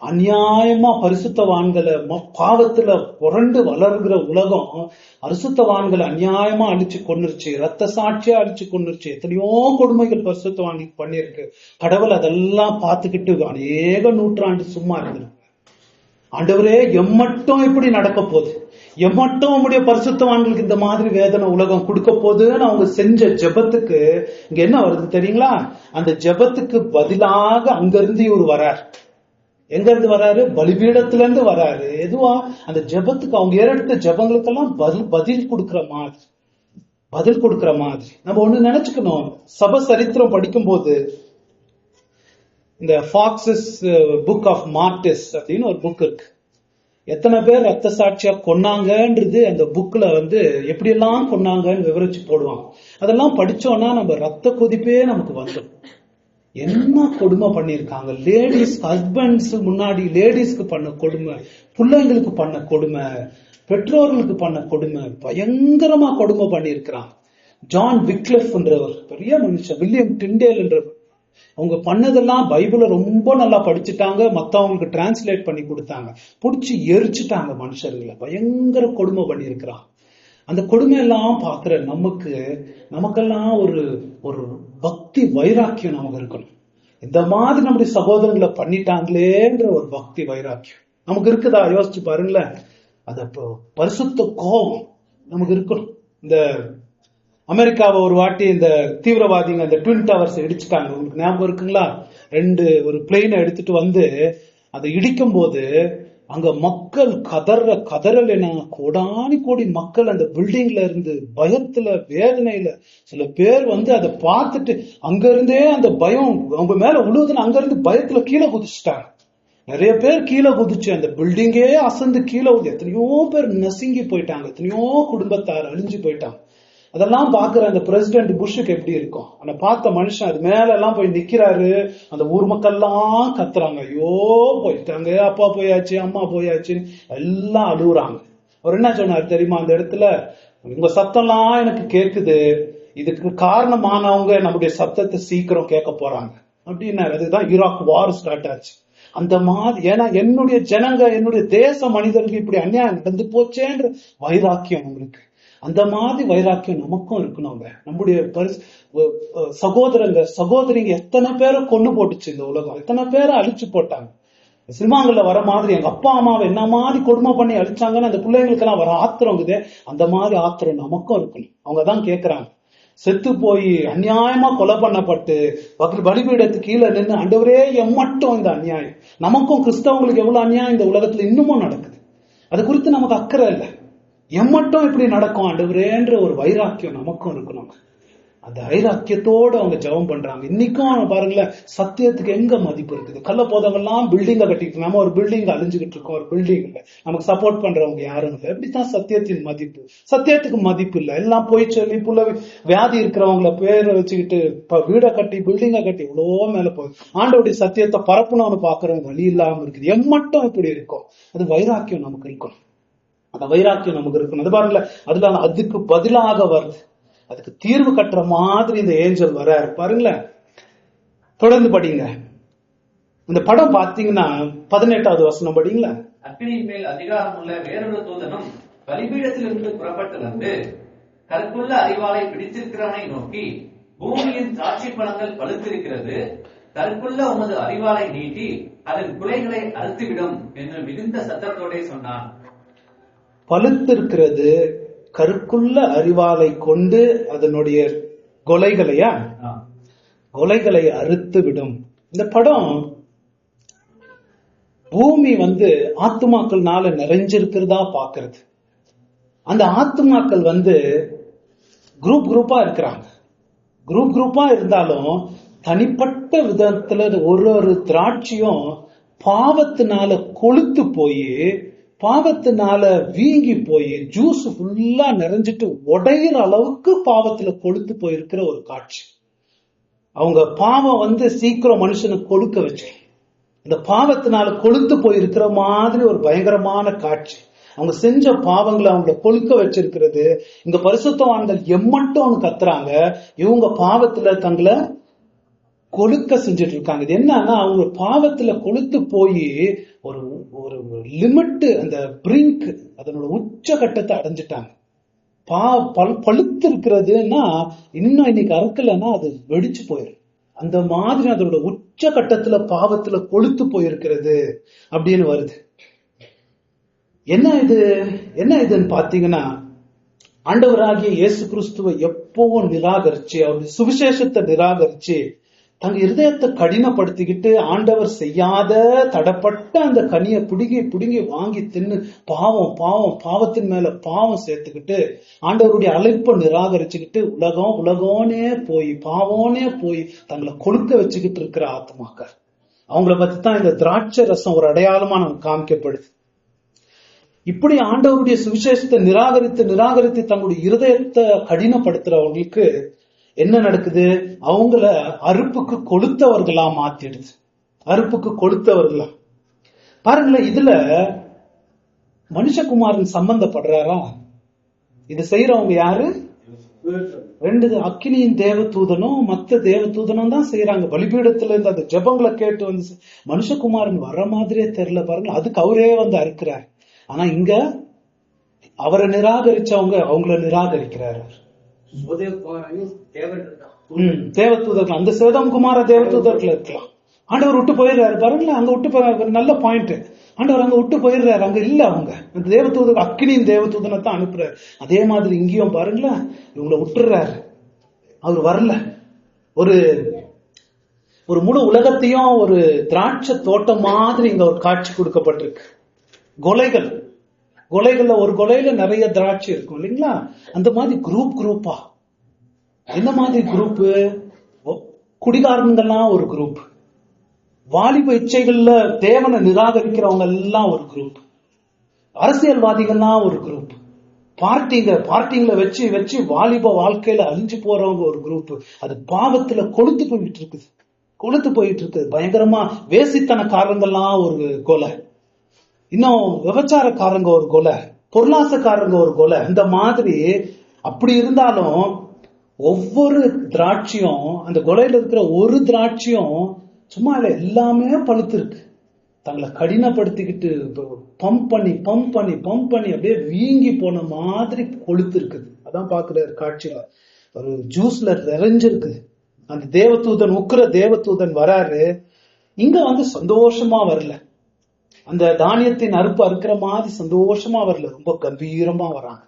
அநியாயமா பரிசுத்தவான்களை, பாவத்துல புரண்டு வளர்கிற உலகம் பரிசுத்தவான்களை அநியாயமா அழிச்சு கொன்னுருச்சு, ரத்த சாட்சியா அழிச்சு கொன்னுருச்சு, எத்தனையோ கொடுமைகள் பரிசுத்தவான்களுக்கு பண்ணிருக்கு. கடவுள் அதெல்லாம் பார்த்துக்கிட்டு அநேக நூற்றாண்டு சும்மா இருந்திருக்கு. ஆண்டவரே, எம்மட்டும் இப்படி நடக்க போகுது, எம்மட்டும் உங்களுடைய பரிசுத்தவான்களுக்கு இந்த மாதிரி வேதனை உலகம் கொடுக்க போகுதுன்னு அவங்க செஞ்ச ஜெபத்துக்கு இங்க என்ன வருது தெரியுங்களா? அந்த ஜெபத்துக்கு பதிலாக அங்கிருந்து இவர் வரார். எங்க இருந்து வராரு? பலிபீடத்துல இருந்து வராரு. எதுவா? அந்த ஜெபத்துக்கு அவங்க ஏறெடுத்த ஜெபங்களுக்கெல்லாம் பதில் கொடுக்கிற மாதிரி நம்ம ஒண்ணு நினைச்சுக்கணும். சபை சரித்திரம் படிக்கும் போது இந்த ஃபாக்ஸஸ் புக் ஆஃப் மார்டிஸ் அப்படின்னு ஒரு புக் இருக்கு. எத்தனை பேர் ரத்த சாட்சியா கொன்னாங்கன்றது அந்த புக்ல எப்படியெல்லாம் கொன்னாங்கன்னு விவரிச்சு போடுவாங்க. அதெல்லாம் படிச்சோம்னா நம்ம ரத்த கொதிப்பே நமக்கு வந்துடும். என்ன கொடுமை பண்ணிருக்காங்க. லேடிஸ் ஹஸ்பண்ட்ஸ் முன்னாடி லேடிஸ்க்கு பண்ண கொடுமை, பிள்ளைங்களுக்கு பண்ண கொடுமை, பெற்றோர்களுக்கு பண்ண கொடுமை, பயங்கரமா கொடுமை பண்ணிருக்கிறான். ஜான் விக்லிஃப் என்றவர் பெரிய மனுஷன், வில்லியம் டிண்டேல் என்றவர் அவங்க பண்ணதெல்லாம் பைபிளை ரொம்ப நல்லா படிச்சுட்டாங்க, மத்தவங்களுக்கு டிரான்ஸ்லேட் பண்ணி கொடுத்தாங்க, புடிச்சு எரிச்சுட்டாங்க மனுஷர்களை, பயங்கர கொடுமை பண்ணி இருக்கிறான். அந்த கொடுமையெல்லாம் பாக்குற நமக்கெல்லாம் ஒரு ஒரு பக்தி வைராக்கியம் நமக்கு இருக்கணும். இந்த மாதிரி நம்முடைய சகோதரங்களை பண்ணிட்டாங்களேன்ற ஒரு பக்தி வைராக்கியம் நமக்கு இருக்குதா? யோசிச்சு பாருங்களேன். அந்த பரிசுத்த கோபம் நமக்கு இருக்கணும். இந்த அமெரிக்காவை ஒரு வாட்டி இந்த தீவிரவாதிங்க அந்த ட்வின் டவர்ஸ் இடிச்சுட்டாங்க, உங்களுக்கு ஞாபகம் இருக்குங்களா? ஒரு பிளெயினை எடுத்துட்டு வந்து அதை இடிக்கும் போது அங்க மக்கள் கதறல் என கோடானி கோடி மக்கள் அந்த பில்டிங்ல இருந்து பயத்துல வேதனையில, சில பேர் வந்து அதை பார்த்துட்டு அங்க இருந்தே அந்த பயம் அவங்க மேல விழுவுதுன்னு அங்க இருந்து பயத்துல கீழே குதிச்சுட்டாங்க. நிறைய பேர் கீழே குதிச்சு அந்த பில்டிங்கே அசந்து கீழே எத்தனையோ பேர் நசுங்கி போயிட்டாங்க, எத்தனையோ குடும்பத்தார் அழிஞ்சு போயிட்டாங்க. அதெல்லாம் பாக்குற அந்த பிரசிடென்ட் புஷ்ஷுக்கு எப்படி இருக்கும்? அந்த பார்த்த மனுஷன் அது மேல எல்லாம் போய் நிக்கிறாரு, அந்த ஊர் மக்கள் எல்லாம் கத்துறாங்க, ஐயோ போயிட்டாங்க, அப்பா போயாச்சு, அம்மா போயாச்சுன்னு எல்லாம் அழுகுறாங்க. அவர் என்ன சொன்னார் தெரியுமா? அந்த இடத்துல, உங்க சத்தம்லாம் எனக்கு கேக்குது, இதுக்கு காரணமானவங்க நம்முடைய சத்தத்தை சீக்கிரம் கேட்க போறாங்க அப்படின்னாரு. அதுதான் ஈராக் வார் ஸ்டார்ட் ஆச்சு. அந்த மாதிரி, ஏன்னா என்னுடைய ஜனங்க, என்னுடைய தேச மனிதர்கள் இப்படி அநியாயம் நடந்து போச்சேன்ற வைராக்கியம் உங்களுக்கு. அந்த மாதிரி வைராக்கியம் நமக்கும் இருக்கணுங்க. நம்முடைய சகோதரிங்க எத்தனை பேரை கொண்டு போட்டுச்சு இந்த உலகம், எத்தனை பேரை அழிச்சு போட்டாங்க. சினிமாங்கள்ல வர மாதிரி எங்க அப்பா அம்மாவை என்ன மாதிரி கொடுமை பண்ணி அழிச்சாங்கன்னு அந்த பிள்ளைங்களுக்கு எல்லாம் வர ஆத்திரங்குதே, அந்த மாதிரி ஆத்திரம் நமக்கும் இருக்கணும். அவங்கதான் கேக்குறாங்க, செத்து போய் அநியாயமா கொலை பண்ணப்பட்டு பலிபீடத்துக்கு கீழே நின்று, ஆண்டவரே எம்மட்டும் இந்த அநியாயம், நமக்கும் கிறிஸ்தவங்களுக்கு எவ்வளவு அநியாயம் இந்த உலகத்துல இன்னமும் நடக்குது, அது குறித்து நமக்கு அக்கறை இல்லை. எம்மட்டும் இப்படி நடக்கும் ஆண்டவரேன்ற ஒரு வைராக்கியம் நமக்கும் இருக்கணும். அந்த வைராக்கியத்தோடு அவங்க ஜெபம் பண்றாங்க. இன்னைக்கும் பாருங்களேன், சத்தியத்துக்கு எங்க மதிப்பு இருக்குது? கள்ள போதவங்கெல்லாம் பில்டிங்க கட்டிட்டு, நம்ம ஒரு பில்டிங் அழிஞ்சுக்கிட்டு இருக்கோம், ஒரு பில்டிங் இல்ல, நமக்கு சப்போர்ட் பண்றவங்க யாரும் இல்லை. எப்படித்தான் சத்தியத்தின் மதிப்பு? சத்தியத்துக்கு மதிப்பு இல்லை. எல்லாம் போய் சொல்லி புள்ள வியாதி இருக்கிறவங்கள பேரை வச்சுக்கிட்டு வீடை கட்டி பில்டிங்க கட்டி இவ்வளோ மேல போகுது. ஆண்டவருடைய சத்தியத்தை பரப்புனவனு பாக்குறவங்க வழி இல்லாம இருக்குது. எம்மட்டும் இப்படி இருக்கும். அது வைராக்கியம் நமக்கு இருக்கணும். அந்த வைராக்கியம் நமக்கு இருக்கணும். அது பாருங்களேன், அதுக்கு பதிலாக வருது, அதுக்கு தீர்வு கட்டுற மாதிரி இந்த ஏஞ்சல் வர்றாரு பாருங்களேன். தொடர்ந்து படிங்க. இந்த படம் பாத்தீங்கன்னா 18வது வசனம் படிங்களா. அக்கினியின் மேல் அதிகாரம் உள்ள வேறொரு தூதனும் பலிபீடத்திலிருந்து புறப்பட்டு வந்து கற்குள்ள அறிவாளை பிடித்திருக்கிறவனை நோக்கி, பூமியின் திராட்சை பழங்கள் பழுத்திருக்கிறது, கற்குள்ள உமது அறிவாளை நீட்டி அதன் குலைகளை அறுத்துவிடும் என்று மிகுந்த சத்தத்தோட சொன்னான். பழுத்திருக்கிறது, கருக்குள்ள அறிவாலை கொண்டு அதனுடைய கொலைகளை அறுத்து விடும். இந்த படம் பூமி வந்து ஆத்துமாக்கள்னால நிறைஞ்சிருக்கிறதா பாக்குறது. அந்த ஆத்துமாக்கள் வந்து குரூப்பா இருக்கிறாங்க. குரூப்பா இருந்தாலும் தனிப்பட்ட விதத்துல ஒரு திராட்சையும் பாவத்தினால கொழுத்து போய், பாவத்தினால வீங்கி போய், ஜூஸ் ஃபுல்லா நிறைஞ்சிட்டு உடையிற அளவுக்கு பாவத்துல கொழுத்து போயிருக்கிற ஒரு காட்சி. அவங்க பாவம் வந்து சீக்கிரம் மனுஷனை கொழுக்க வச்சு, இந்த பாவத்தினால கொழுத்து போயிருக்கிற மாதிரி ஒரு பயங்கரமான காட்சி. அவங்க செஞ்ச பாவங்களை அவங்களை கொழுக்க வச்சிருக்கிறது. இங்க பரிசுத்தவான்கள் எம்மட்டும் கத்துறாங்க, இவங்க பாவத்துல தங்களை கொழுக்க செஞ்சுட்டு இருக்காங்க. இது என்னன்னா, அவங்க பாவத்துல கொழுத்து போய் ஒரு ஒரு லிமிட், அந்த பிரிங்க், அதனோட உச்சகட்டத்தை அடைஞ்சிட்டாங்க. பழுத்து இருக்கிறதுன்னா இன்னும் இன்னைக்கு அறுக்கலன்னா அது வெடிச்சு போயிடும். அந்த மாதிரி அதோட உச்சகட்டத்துல பாவத்துல கொழுத்து போயிருக்கிறது அப்படின்னு வருது. என்ன இதுன்னு பாத்தீங்கன்னா, ஆண்டவராகிய இயேசு கிறிஸ்துவை எப்பவும் நிராகரிச்சு, அவருடைய சுவிசேஷத்தை நிராகரிச்சு, தங்க இருதயத்தை கடினப்படுத்திக்கிட்டு ஆண்டவர் செய்யாத தடப்பட்ட அந்த கனியை பிடுங்கி வாங்கி தின்னு பாவத்தின் மேல பாவம் சேர்த்துக்கிட்டு ஆண்டவருடைய அழைப்பை நிராகரிச்சுக்கிட்டு உலகோனே போய் பாவோனே போய் தங்களை கொழுக்க வச்சுக்கிட்டு இருக்கிற ஆத்மாக்கள், அவங்கள பத்தி தான் இந்த திராட்சை ரசம் ஒரு அடையாளமா நமக்கு காமிக்கப்படுது. இப்படி ஆண்டவருடைய சுவிசேஷத்தை நிராகரித்து தங்களுடைய இருதயத்தை கடினப்படுத்துறவங்களுக்கு என்ன நடக்குது? அவங்கள அறுப்புக்கு கொளுத்தவர்களா மாத்திடுது. அறுப்புக்கு கொளுத்தவர்களா பாருங்களேன். இதுல மனுஷகுமாரன் சம்பந்தப்படுறாரா? இது செய்யறவங்க யாரு? ரெண்டு அக்கினியின் தேவதூதனும் மத்த தேவதூதனும் தான் செய்யறாங்க. பலிபீடத்துல இருந்து அந்த ஜெபங்களை கேட்டு வந்து மனுஷகுமாரன் வர மாதிரியே தெரியல பாருங்க. அதுக்கு அவரே வந்து அறுக்கிறார். ஆனா இங்க அவரை நிராகரிச்சவங்க அவங்கள நிராகரிக்கிறாரு. தேவதூதர்கள் அந்த சேதம்குமார தேவதூதர்கள் இருக்கலாம். ஆண்டவர் விட்டு போயிடுறாரு பாருங்களேன். அங்க விட்டு போயிடுறாரு. நல்ல பாயிண்ட். ஆண்டவர் அங்க விட்டு போயிடுறாரு. அங்க இல்ல அவங்க அந்த தேவதூதர் அக்கினியின் தேவதூதனை தான் அனுப்புறாரு. அதே மாதிரி இங்கேயும் பாருங்களேன், இவங்களை விட்டுறாரு. அவர் வரல. ஒரு ஒரு முழு உலகத்தையும் ஒரு திராட்சை தோட்டம் மாதிரி இங்க ஒரு காட்சி கொடுக்கப்பட்டிருக்கு. கொலைகள்ல ஒரு கொலையில நிறைய திராட்சை இருக்கும் இல்லைங்களா? அந்த மாதிரி குரூப்பா என்ன மாதிரி குரூப்? குடிகாரங்கள்லாம் ஒரு குரூப், வாலிப இச்சைகள்ல தேவனை நிராகரிக்கிறவங்க எல்லாம் ஒரு குரூப், அரசியல்வாதிகள்லாம் ஒரு குரூப், பார்ட்டிங்களை வச்சு வச்சு வாலிப வாழ்க்கையில அழிஞ்சு போறவங்க ஒரு குரூப். அது பாவத்துல கொளுத்து போயிட்டு இருக்குது பயங்கரமா. வேசித்தனக்காரங்கெல்லாம் ஒரு கொலை, இன்னும் விபச்சாரக்காரங்க ஒரு கொலை, பொருளாசக்காரங்க ஒரு கொலை. இந்த மாதிரி அப்படி இருந்தாலும் ஒவ்வொரு திராட்சையும், அந்த கொலையில இருக்கிற ஒரு திராட்சையும் சும்மா இல்ல, எல்லாமே பழுத்து இருக்கு. தங்களை கடினப்படுத்திக்கிட்டு பம்ப் பண்ணி அப்படியே வீங்கி போன மாதிரி கொளுத்து இருக்குது. அதான் பாக்குறாரு காட்சியில. ஒரு ஜூஸ்ல நிறைஞ்சிருக்கு. அந்த தேவதூதன் தேவதூதன் வராரு. இங்க வந்து சந்தோஷமா வரல, அந்த தானியத்தின் அறுப்பு அறுக்கிற மாதிரி சந்தோஷமா வரல, ரொம்ப கம்பீரமா வராங்க.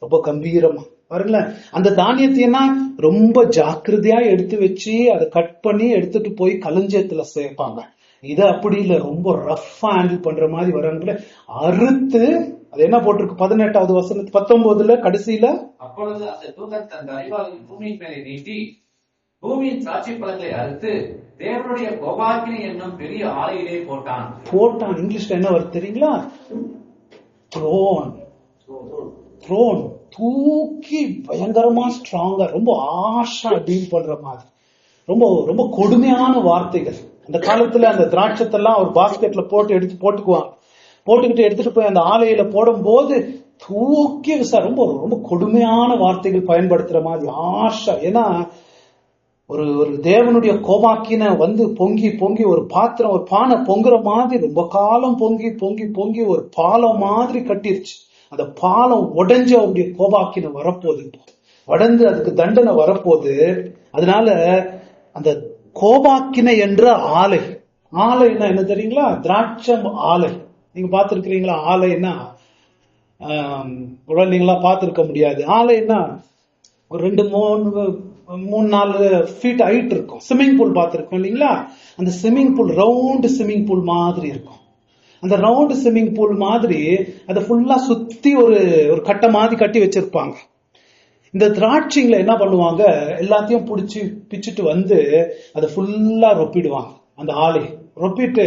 ரொம்ப கம்பீரமா பாருங்களேன். அந்த தானியத்தைனா ரொம்ப ஜாக்கிரதையா எடுத்து வச்சு அதை கட் பண்ணி எடுத்துட்டு போய் களஞ்சியத்துல சேர்ப்பாங்க. இதை அப்படி இல்ல, ரொம்ப ரஃபா ஹேண்டில் பண்ற மாதிரி வராங்க. அறுத்து அது என்ன போட்டிருக்கு 18வது வசனத்து 19ல கடைசியில, அப்பொழுது அந்த தூதன் தன் அறிவாளை பூமியின் மேலே நீட்டி பூமியின் திராட்சை பழங்களை அறுத்து தேவனுடைய கோபாக்கினை என்னும் பெரிய ஆலையிலே போட்டான். இங்கிலீஷ்ல என்ன வருது தெரியுங்களா? த்ரோன். தூக்கி பயங்கரமா ஸ்ட்ராங்கா ரொம்ப ஆஷா டீல் பண்ற மாதிரி ரொம்ப ரொம்ப கொடுமையான வார்த்தைகள். அந்த காலத்துல அந்த திராட்சத்தெல்லாம் ஒரு பாஸ்கெட்ல போட்டுக்கிட்டு எடுத்துட்டு போய் அந்த ஆலையில போடும் போது தூக்கி ரொம்ப ரொம்ப கொடுமையான வார்த்தைகள் பயன்படுத்துற மாதிரி ஆஷா. ஏன்னா ஒரு தேவனுடைய கோபாக்கின வந்து பொங்கி ஒரு பாத்திரம், ஒரு பானை பொங்குற மாதிரி ரொம்ப காலம் பொங்கி ஒரு பாலம் மாதிரி கட்டிருச்சு. அந்த பாலம் உடைஞ்சு அவருடைய கோபாக்கின வரப்போகுது, உடந்து அதுக்கு தண்டனை வரப்போகுது. அதனால அந்த கோபாக்கினை என்ற ஆலைன்னா என்ன தெரியுங்களா? திராட்சம் ஆலை. நீங்க பாத்துருக்கிறீங்களா? ஆலைன்னா குழந்தைங்களா பாத்துருக்க முடியாது. ஆலைன்னா ஒரு 2-3-4 ஃபீட் ஹைட் இருக்கும். ஸ்விம்மிங் பூல் பாத்துருக்கோம் இல்லைங்களா? அந்த swimming pool round swimming pool மாதிரி இருக்கும். அந்த ரவுண்ட் ஸ்விம்மிங் பூல் மாதிரி அதை ஃபுல்லா சுத்தி ஒரு கட்டை மாதிரி கட்டி வச்சிருப்பாங்க. இந்த திராட்சைங்களை என்ன பண்ணுவாங்க, எல்லாத்தையும் பிச்சுட்டு வந்து அதை ஃபுல்லா ரொப்பிடுவாங்க. அந்த ஆலை ரொப்பிட்டு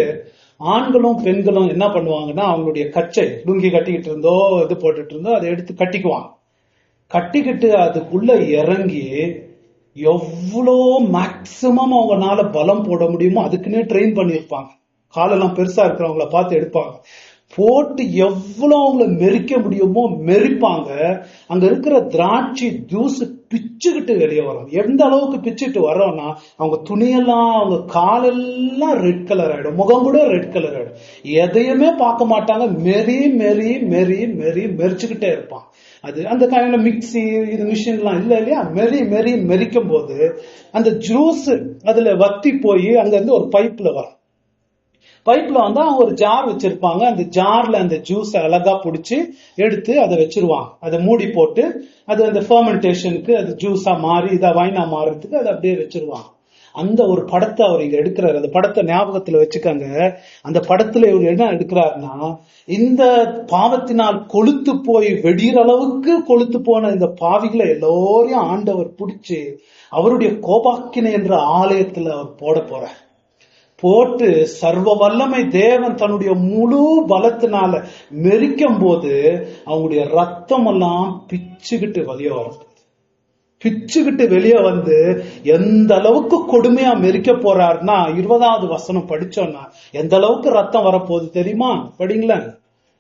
ஆண்களும் பெண்களும் என்ன பண்ணுவாங்கன்னா, அவங்களுடைய கச்சை லுங்கி கட்டிக்கிட்டு இருந்தோ இது போட்டுட்டு இருந்தோ அதை எடுத்து கட்டிக்கிட்டு அதுக்குள்ள இறங்கி எவ்வளோ மேக்சிமம் அவங்களால பலம் போட முடியுமோ அதுக்குன்னே ட்ரெயின் பண்ணியிருப்பாங்க. காலெல்லாம் பெருசா இருக்கிறவங்கள பார்த்து எடுப்பாங்க. போட்டு எவ்வளவு அவங்கள மெரிக்க முடியுமோ மெரிப்பாங்க. அங்க இருக்கிற திராட்சை ஜூஸ் பிச்சுக்கிட்டு வெளியே வரும். எந்த அளவுக்கு பிச்சுட்டு வரோம்னா, அவங்க துணியெல்லாம், அவங்க காலெல்லாம் ரெட் கலர் ஆயிடும், முகம் கூட ரெட் கலர் ஆயிடும். எதையுமே பார்க்க மாட்டாங்க. மெரிச்சுக்கிட்டே இருப்பான். அது அந்த காலையில மிக்சி இது மிஷின் எல்லாம் இல்ல இல்லையா? மெரிக்கும் போது அந்த ஜூஸ் அதுல வத்தி போய் அங்க இருந்து ஒரு பைப்ல வரும். பைப்ல வந்து அவங்க ஒரு ஜார் வச்சிருப்பாங்க. அந்த ஜார்ல அந்த ஜூஸ் அழகா பிடிச்சி எடுத்து அதை வச்சிருவாங்க. அதை மூடி போட்டு அது அந்த ஃபெர்மெண்டேஷனுக்கு அது ஜூஸா மாறி இதா வைனா மாறுறதுக்கு அதை அப்படியே வச்சிருவாங்க. அந்த ஒரு படத்தை அவர் இங்க எடுக்கிறாரு. அந்த படத்தை ஞாபகத்துல வச்சுக்காங்க. அந்த படத்துல இவர் என்ன எடுக்கிறாருன்னா, இந்த பாவத்தினால் கொளுத்து போய் வெடிகிற அளவுக்கு கொளுத்து போன இந்த பாவிகளை எல்லோரையும் ஆண்டவர் பிடிச்சு அவருடைய கோபாக்கினை என்ற ஆலயத்துல அவர் போட்டு சர்வ வல்லமை தேவன் தன்னுடைய முழு பலத்தினால மெரிக்கும் போது அவங்களுடைய ரத்தம் எல்லாம் பிச்சுக்கிட்டு வெளியே வந்து எந்த அளவுக்கு கொடுமையா மெரிக்க போறாருன்னா, 20வது வசனம் படிச்சோம்னா எந்த அளவுக்கு ரத்தம் வரப்போகுது தெரியுமா? படிங்களேன்.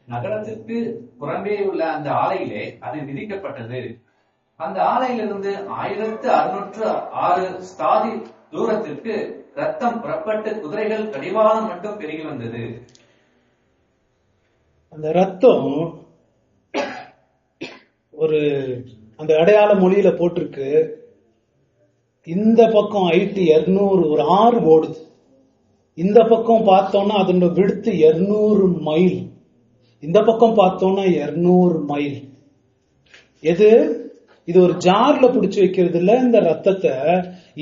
நகரத்திற்கு புறம்பே உள்ள அந்த ஆலையிலே அது விதிக்கப்பட்டது. அந்த ஆலையிலிருந்து 1606 ஸ்தாதி தூரத்திற்கு ரத்தம் புறப்பட்டு குதிரைகள் கடிவாளம் மட்டும் பெருகி வந்தது. அந்த ரத்தம் ஒரு அந்த அடையாள மொழியில போட்டிருக்கு. இந்த பக்கம் ஹைட் 200, ஒரு 6 ஓடுது. இந்த பக்கம் பார்த்தோம்னா அதோட விடுத்து 200 மைல். இந்த பக்கம் பார்த்தோம்னா 200 மைல். எது இது ஒரு ஜார்ல பிடிச்சு வைக்கிறது இல்ல இந்த ரத்தத்தை.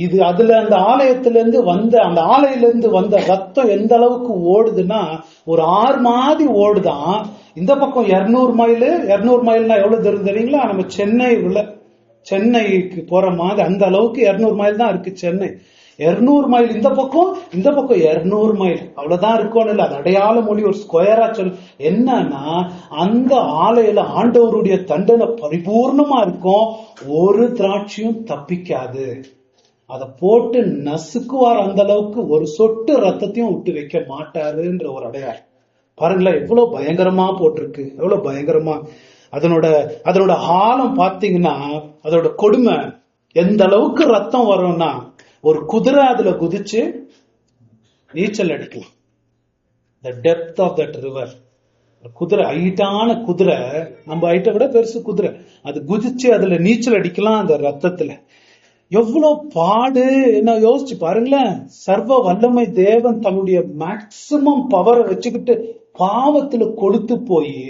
இது அதுல அந்த ஆலயத்திலிருந்து வந்த அந்த ஆலையிலிருந்து வந்த ரத்தம் எந்த அளவுக்கு ஓடுதுன்னா ஒரு 6 மாதிரி ஓடுதான். இந்த பக்கம் 200 மைல். 200 மைல்னா எவ்வளவு தூரம் தெரியுங்களா? நம்ம சென்னைக்கு போற மாதிரி அந்த அளவுக்கு 200 மைல் தான் இருக்கு சென்னை. 200 மைல் இந்த பக்கம் 200 மைல். அவ்வளவுதான் இருக்கும். இல்ல அது அடையாள மொழி ஒரு ஸ்கொயரா சொல். என்னன்னா அந்த ஆலையில ஆண்டவருடைய தண்டனை பரிபூர்ணமா இருக்கும். ஒரு திராட்சையும் தப்பிக்காது. அதை போட்டு நசுக்குவார். அந்த அளவுக்கு ஒரு சொட்டு ரத்தத்தையும் விட்டு வைக்க மாட்டாருன்ற ஒரு அடையாளம். பாருங்களேன் எவ்வளவு பயங்கரமா போட்டிருக்கு, எவ்வளவு பயங்கரமா. அதனோட ஆழம் பாத்தீங்கன்னா அதோட கொடுமை எந்த அளவுக்கு ரத்தம் வரும்னா ஒரு குதிரை அதுல குதிச்சு நீச்சல் அடிக்கலாம். the depth of that river. குதிரை ஹைட்டான குதிரை, நம்ம ஹைட்டை விட பெருசு குதிரை, அது குதிச்சு அதுல நீச்சல் அடிக்கலாம் அந்த ரத்தத்துல. எவ்வளவு பாடு என்ன யோசிச்சு பாருங்களேன். சர்வ வல்லமை தேவன் தன்னுடைய மேக்சிமம் பவரை வச்சுக்கிட்டு பாவத்துல கொளுத்து போய்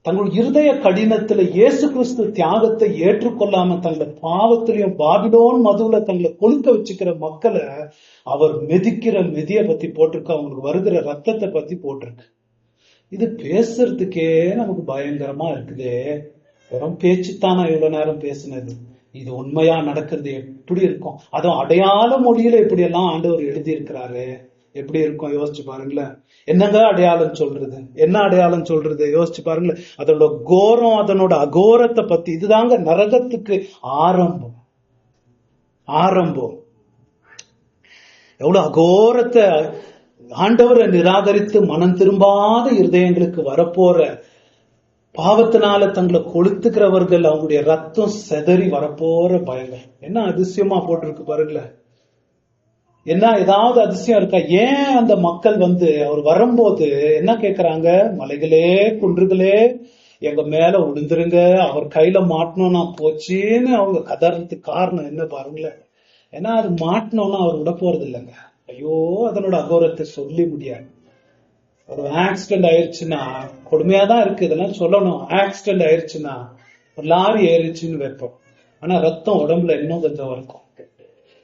தங்களுடைய இருதய கடினத்துல இயேசு கிறிஸ்து தியாகத்தை ஏற்றுக்கொள்ளாம தங்களை பாவத்திலையும் பாபிலோன் மதுவுல தங்களை கொளுக்க வச்சுக்கிற மக்களை அவர் மெதிக்கிற மெதிய பத்தி போட்டிருக்கு. அவங்களுக்கு வருகிற ரத்தத்தை பத்தி போட்டிருக்கு. இது பேசுறதுக்கே நமக்கு பயங்கரமா இருக்குது. வெறும் பேச்சுத்தானா இவ்வளவு நேரம் பேசினது. இது உண்மையா நடக்கிறது எப்படி இருக்கும்? அதுவும் அடையாள மொழியில இப்படி எல்லாம் ஆண்டவர் எழுதி இருக்கிறாரு. எப்படி இருக்கும் யோசிச்சு பாருங்களேன். என்னங்க அடையாளம் சொல்றது? என்ன அடையாளம் சொல்றது? யோசிச்சு பாருங்களேன். அதோட கோரம், அதனோட அகோரத்தை பத்தி. இதுதாங்க நரகத்துக்கு ஆரம்பம். எவ்வளவு அகோரத்தை ஆண்டவரை நிராகரித்து மனம் திரும்பாத இருதயங்களுக்கு வரப்போற பாவத்தினால தங்களை கொளுத்துக்கிறவர்கள் அவங்களுடைய ரத்தம் செதறி வரப்போற பயங்கள். என்ன அதிசயமா போட்டிருக்கு பாருங்களேன். என்ன ஏதாவது அதிசயம் இருக்கா? ஏன் அந்த மக்கள் அவர் வரும்போது என்ன கேக்குறாங்க? மலைகளே குன்றுகளே எங்க மேல விழுந்துருங்க, அவர் கையில மாட்டணும்னா போச்சுன்னு அவங்க கதறதுக்கு காரணம் என்ன பாருங்களேன். ஏன்னா அது மாட்டணும்னா அவர் விட போறது இல்லைங்க. ஐயோ அதனோட அகோரத்தை சொல்லி முடியாது. ஒரு ஆக்சிடென்ட் ஆயிடுச்சுன்னா கொடுமையாதான் இருக்கு, இதெல்லாம் சொல்லணும். ஆக்சிடென்ட் ஆயிடுச்சுன்னா ஒரு லாரி ஏறிச்சுன்னு வைப்போம், ஆனா ரத்தம் உடம்புல இன்னும் கொஞ்சம் இருக்கும்.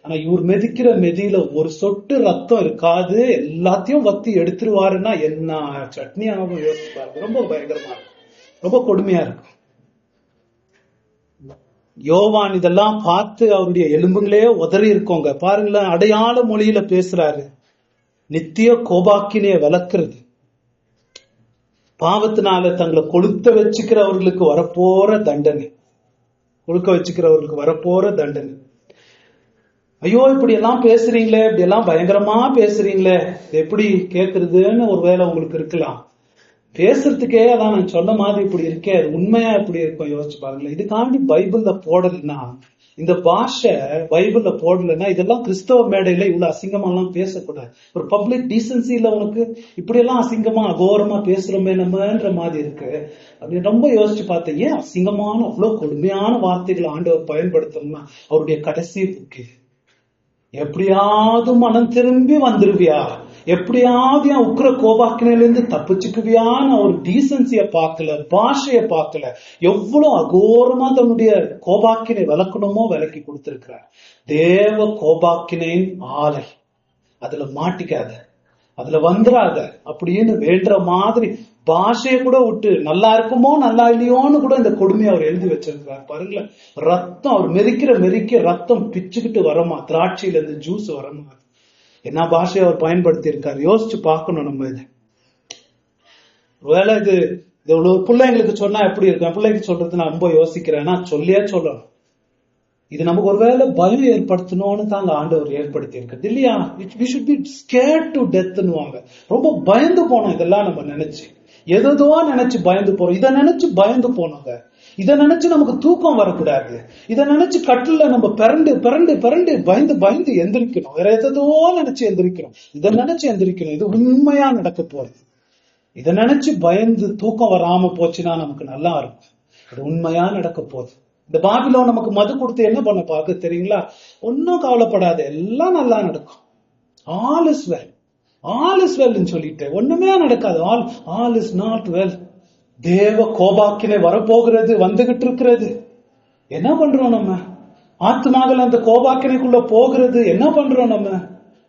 ஆனா இவர் மெதிக்கிற மெதியில ஒரு சொட்டு ரத்தம் இருக்காது, எல்லாத்தையும் வத்தி எடுத்துருவாருன்னா என்ன சட்னி ஆகும் யோசிப்பாரு. ரொம்ப பயங்கரமா இருக்கும், ரொம்ப கொடுமையா இருக்கும். யோவான் இதெல்லாம் பார்த்து அவருடைய எலும்புங்களே உதறி இருக்கோங்க. பாருங்களேன், அடையாள மொழியில பேசுறாரு. நித்திய கோபாக்கினைய விளக்குறது, பாவத்தினால தங்களை கொளுத்த வச்சுக்கிறவர்களுக்கு வரப்போற தண்டனை, ஐயோ இப்படி எல்லாம் பேசுறீங்களே, இப்படி எல்லாம் பயங்கரமா பேசுறீங்களே, எப்படி கேக்குறதுன்னு ஒருவேளை உங்களுக்கு இருக்கலாம். பேசுறதுக்கே அதான் நான் சொன்ன மாதிரி இப்படி இருக்கே, அது உண்மையா இப்படி இருக்கும் யோசிச்சு பாருங்களேன். இதுக்காண்டி பைபிள்ல போடலைன்னா, இந்த பாஷை பைபிள்ல போடலைன்னா, இதெல்லாம் கிறிஸ்தவ மேடையில இவ்வளவு அசிங்கமா எல்லாம் பேசக்கூடாது. ஒரு பப்ளிக் டீசன்சில உனக்கு இப்படி எல்லாம் அசிங்கமா அகோரமா பேசுறோமே நம்மன்ற மாதிரி இருக்கு அப்படின்னு ரொம்ப யோசிச்சு பார்த்தேன். ஏன் அசிங்கமான அவ்வளவு கொடுமையான வார்த்தைகளை ஆண்டவர் பயன்படுத்தணும்னா அவருடைய கடைசி புக்கு. எப்படியாவது மனம் திரும்பி வந்துருவியா, எப்படியாவது என் உக்கிர கோபாக்கினிலிருந்து தப்பிச்சுக்குவியான்னு ஒரு டீசன்சிய பார்க்கல, பாஷைய பார்க்கல. எவ்வளவு அகோரமா தன்னுடைய கோபாக்கினை விளக்கணுமோ விளக்கி கொடுத்திருக்கிறார். தேவ கோபாக்கினின் ஆலை, அதுல மாட்டிக்காத, அதுல வந்துடாத அப்படின்னு வேண்ட மாதிரி பாஷைய கூட விட்டு நல்லா இருக்குமோ நல்லா இல்லையோன்னு கூட இந்த கொடுமையை அவர் எழுதி வச்சிருக்கிறார். பாருங்களேன், ரத்தம் அவர் மெரிக்க ரத்தம் பிச்சுக்கிட்டு வரமா, திராட்சையில இருந்து ஜூஸ் வரமா. என்ன பாஷையை அவர் பயன்படுத்தி இருக்காரு யோசிச்சு பார்க்கணும் நம்ம. இது ஒருவேளை இது இவ்வளவு பிள்ளைங்களுக்கு சொன்னா எப்படி இருக்கும்? பிள்ளைக்கு சொல்றது நான் ரொம்ப யோசிக்கிறேன்னா சொல்லியே சொல்லணும். இது நமக்கு ஒருவேளை பயம் ஏற்படுத்தணும்னு தாங்க ஆண்டவர் ஏற்படுத்தி இருக்கிறது இல்லையா? we should be scared to deathன்னுவாங்க. ரொம்ப பயந்து போனோம். இதெல்லாம் நம்ம நினைச்சு எதோ நினைச்சு பயந்து போறோம். இதை நினைச்சு பயந்து போனோங்க. இதை நினைச்சு நமக்கு தூக்கம் வரக்கூடாது. இதை நினைச்சு கட்டில நம்ம பிறண்டு பிறண்டு பிறண்டு பயந்து பயந்து எந்திரிக்கணும். வேற எதோ நினைச்சு எந்திரிக்கணும். இதை நினைச்சு எந்திரிக்கணும். இது உண்மையா நடக்க போறது. இதை நினைச்சு பயந்து தூக்கம் வராம போச்சுன்னா நமக்கு நல்லா இருக்கும். இது உண்மையா நடக்க போகுது. இந்த பாபிலோன் நமக்கு மது கொடுத்து என்ன பண்ண பார்க்க தெரியுங்களா? ஒன்னும் கவலைப்படாது, எல்லாம் நல்லா நடக்கும். All is well, all is well சொல்லிட்டு ஒண்ணுமே நடக்காது. All is not well. தேவ கோபாக்கினை வரப்போகிறது, வந்துகிட்டு இருக்கிறது. என்ன பண்றோம் நம்ம? ஆத்மாவில் அந்த கோபாக்கினைக்குள்ள போகிறது. என்ன பண்றோம் நம்ம?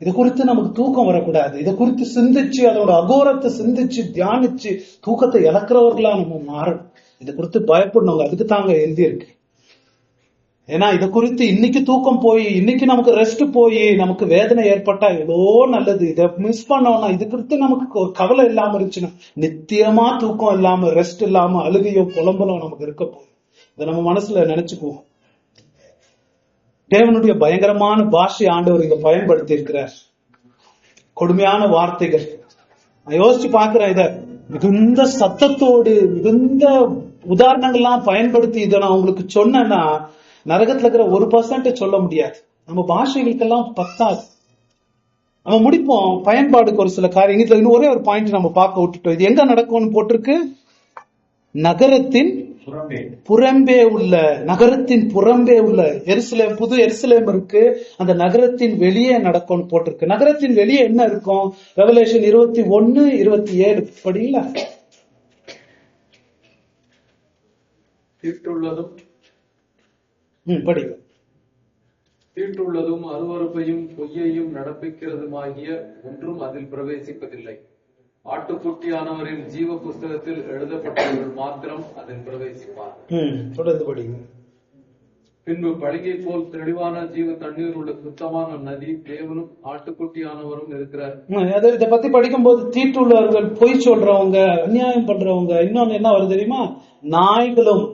இதை குறித்து நமக்கு தூக்கம் வரக்கூடாது. இதை குறித்து சிந்திச்சு அதோட அகோரத்தை சிந்திச்சு தியானிச்சு தூக்கத்தை இழக்கிறவர்களா நம்ம மாறணும். இதை குறித்து பயப்படணும். அதுக்கு தாங்க எழுதியிருக்கு. ஏன்னா இதை குறித்து இன்னைக்கு தூக்கம் போய் இன்னைக்கு நமக்கு ரெஸ்ட் போய் நமக்கு வேதனை ஏற்பட்டா எவ்வளோ நல்லது. இதை மிஸ் பண்ணோம்னா இது குறித்து நமக்கு ஒரு கவலை இல்லாம இருந்துச்சுன்னா நித்தியமா தூக்கம் இல்லாம ரெஸ்ட் இல்லாம அழுகையோ புலம்பலோ நமக்கு இருக்க போகுது. இதை நம்ம மனசுல நினைச்சுக்குவோம். தேவனுடைய பயங்கரமான பாஷை ஆண்டவர் இங்க பயன்படுத்தி இருக்கிறார். கொடுமையான வார்த்தைகள். நான் யோசிச்சு பாக்குறேன். இத மிகுந்த சத்தத்தோடு மிகுந்த உதாரணங்கள்லாம் பயன்படுத்தி இதை நான் உங்களுக்கு சொன்னேன்னா நரகத்துல இருக்கிற 1% சொல்ல முடியாது. நம்ம பாஷைகளுக்கெல்லாம் பத்தாது. நம்ம முடிப்போம். பயன்பாடுக்கு ஒரு சில காரியங்கள். இன்னும் ஒரே ஒரு பாயிண்ட் நம்ம பார்க்க விட்டுட்டோம். இது எங்க நடக்கும்னு போட்டிருக்கு? நகரத்தின் புறம்பே உள்ள, நகரத்தின் புறம்பே உள்ள எருசலேம், புது எருசலேம் இருக்கு. அந்த நகரத்தின் வெளியே நடக்கும்னு போட்டிருக்கு. நகரத்தின் வெளியே என்ன இருக்கும்? ரெவலேஷன் 21:27 படிங்களா? படிங்க. தீட்டுள்ளதும் அருவருப்பையும் பொய்யையும் நடப்பிக்கிறதுமாகிய ஒன்றும் அதில் பிரவேசிப்பதில்லை. ஆட்டுக்குட்டியானவரின் ஜீவ புஸ்தகத்தில் எழுதப்பட்டவர்கள் மாத்திரம் அதில் பிரவேசிப்பார். தொடர்ந்து படிங்க. பின்பு பளிங்கை போல் தெளிவான ஜீவ தண்ணீர் உள்ள சுத்தமான நதி தேவனும் ஆட்டுக்குட்டியானவரும் இருக்கிறார். இதை பத்தி படிக்கும் போது தீட்டுள்ளவர்கள், பொய் சொல்றவங்க, அநியாயம் பண்றவங்க, இன்னொன்னு என்ன வருது தெரியுமா? நாய்களும்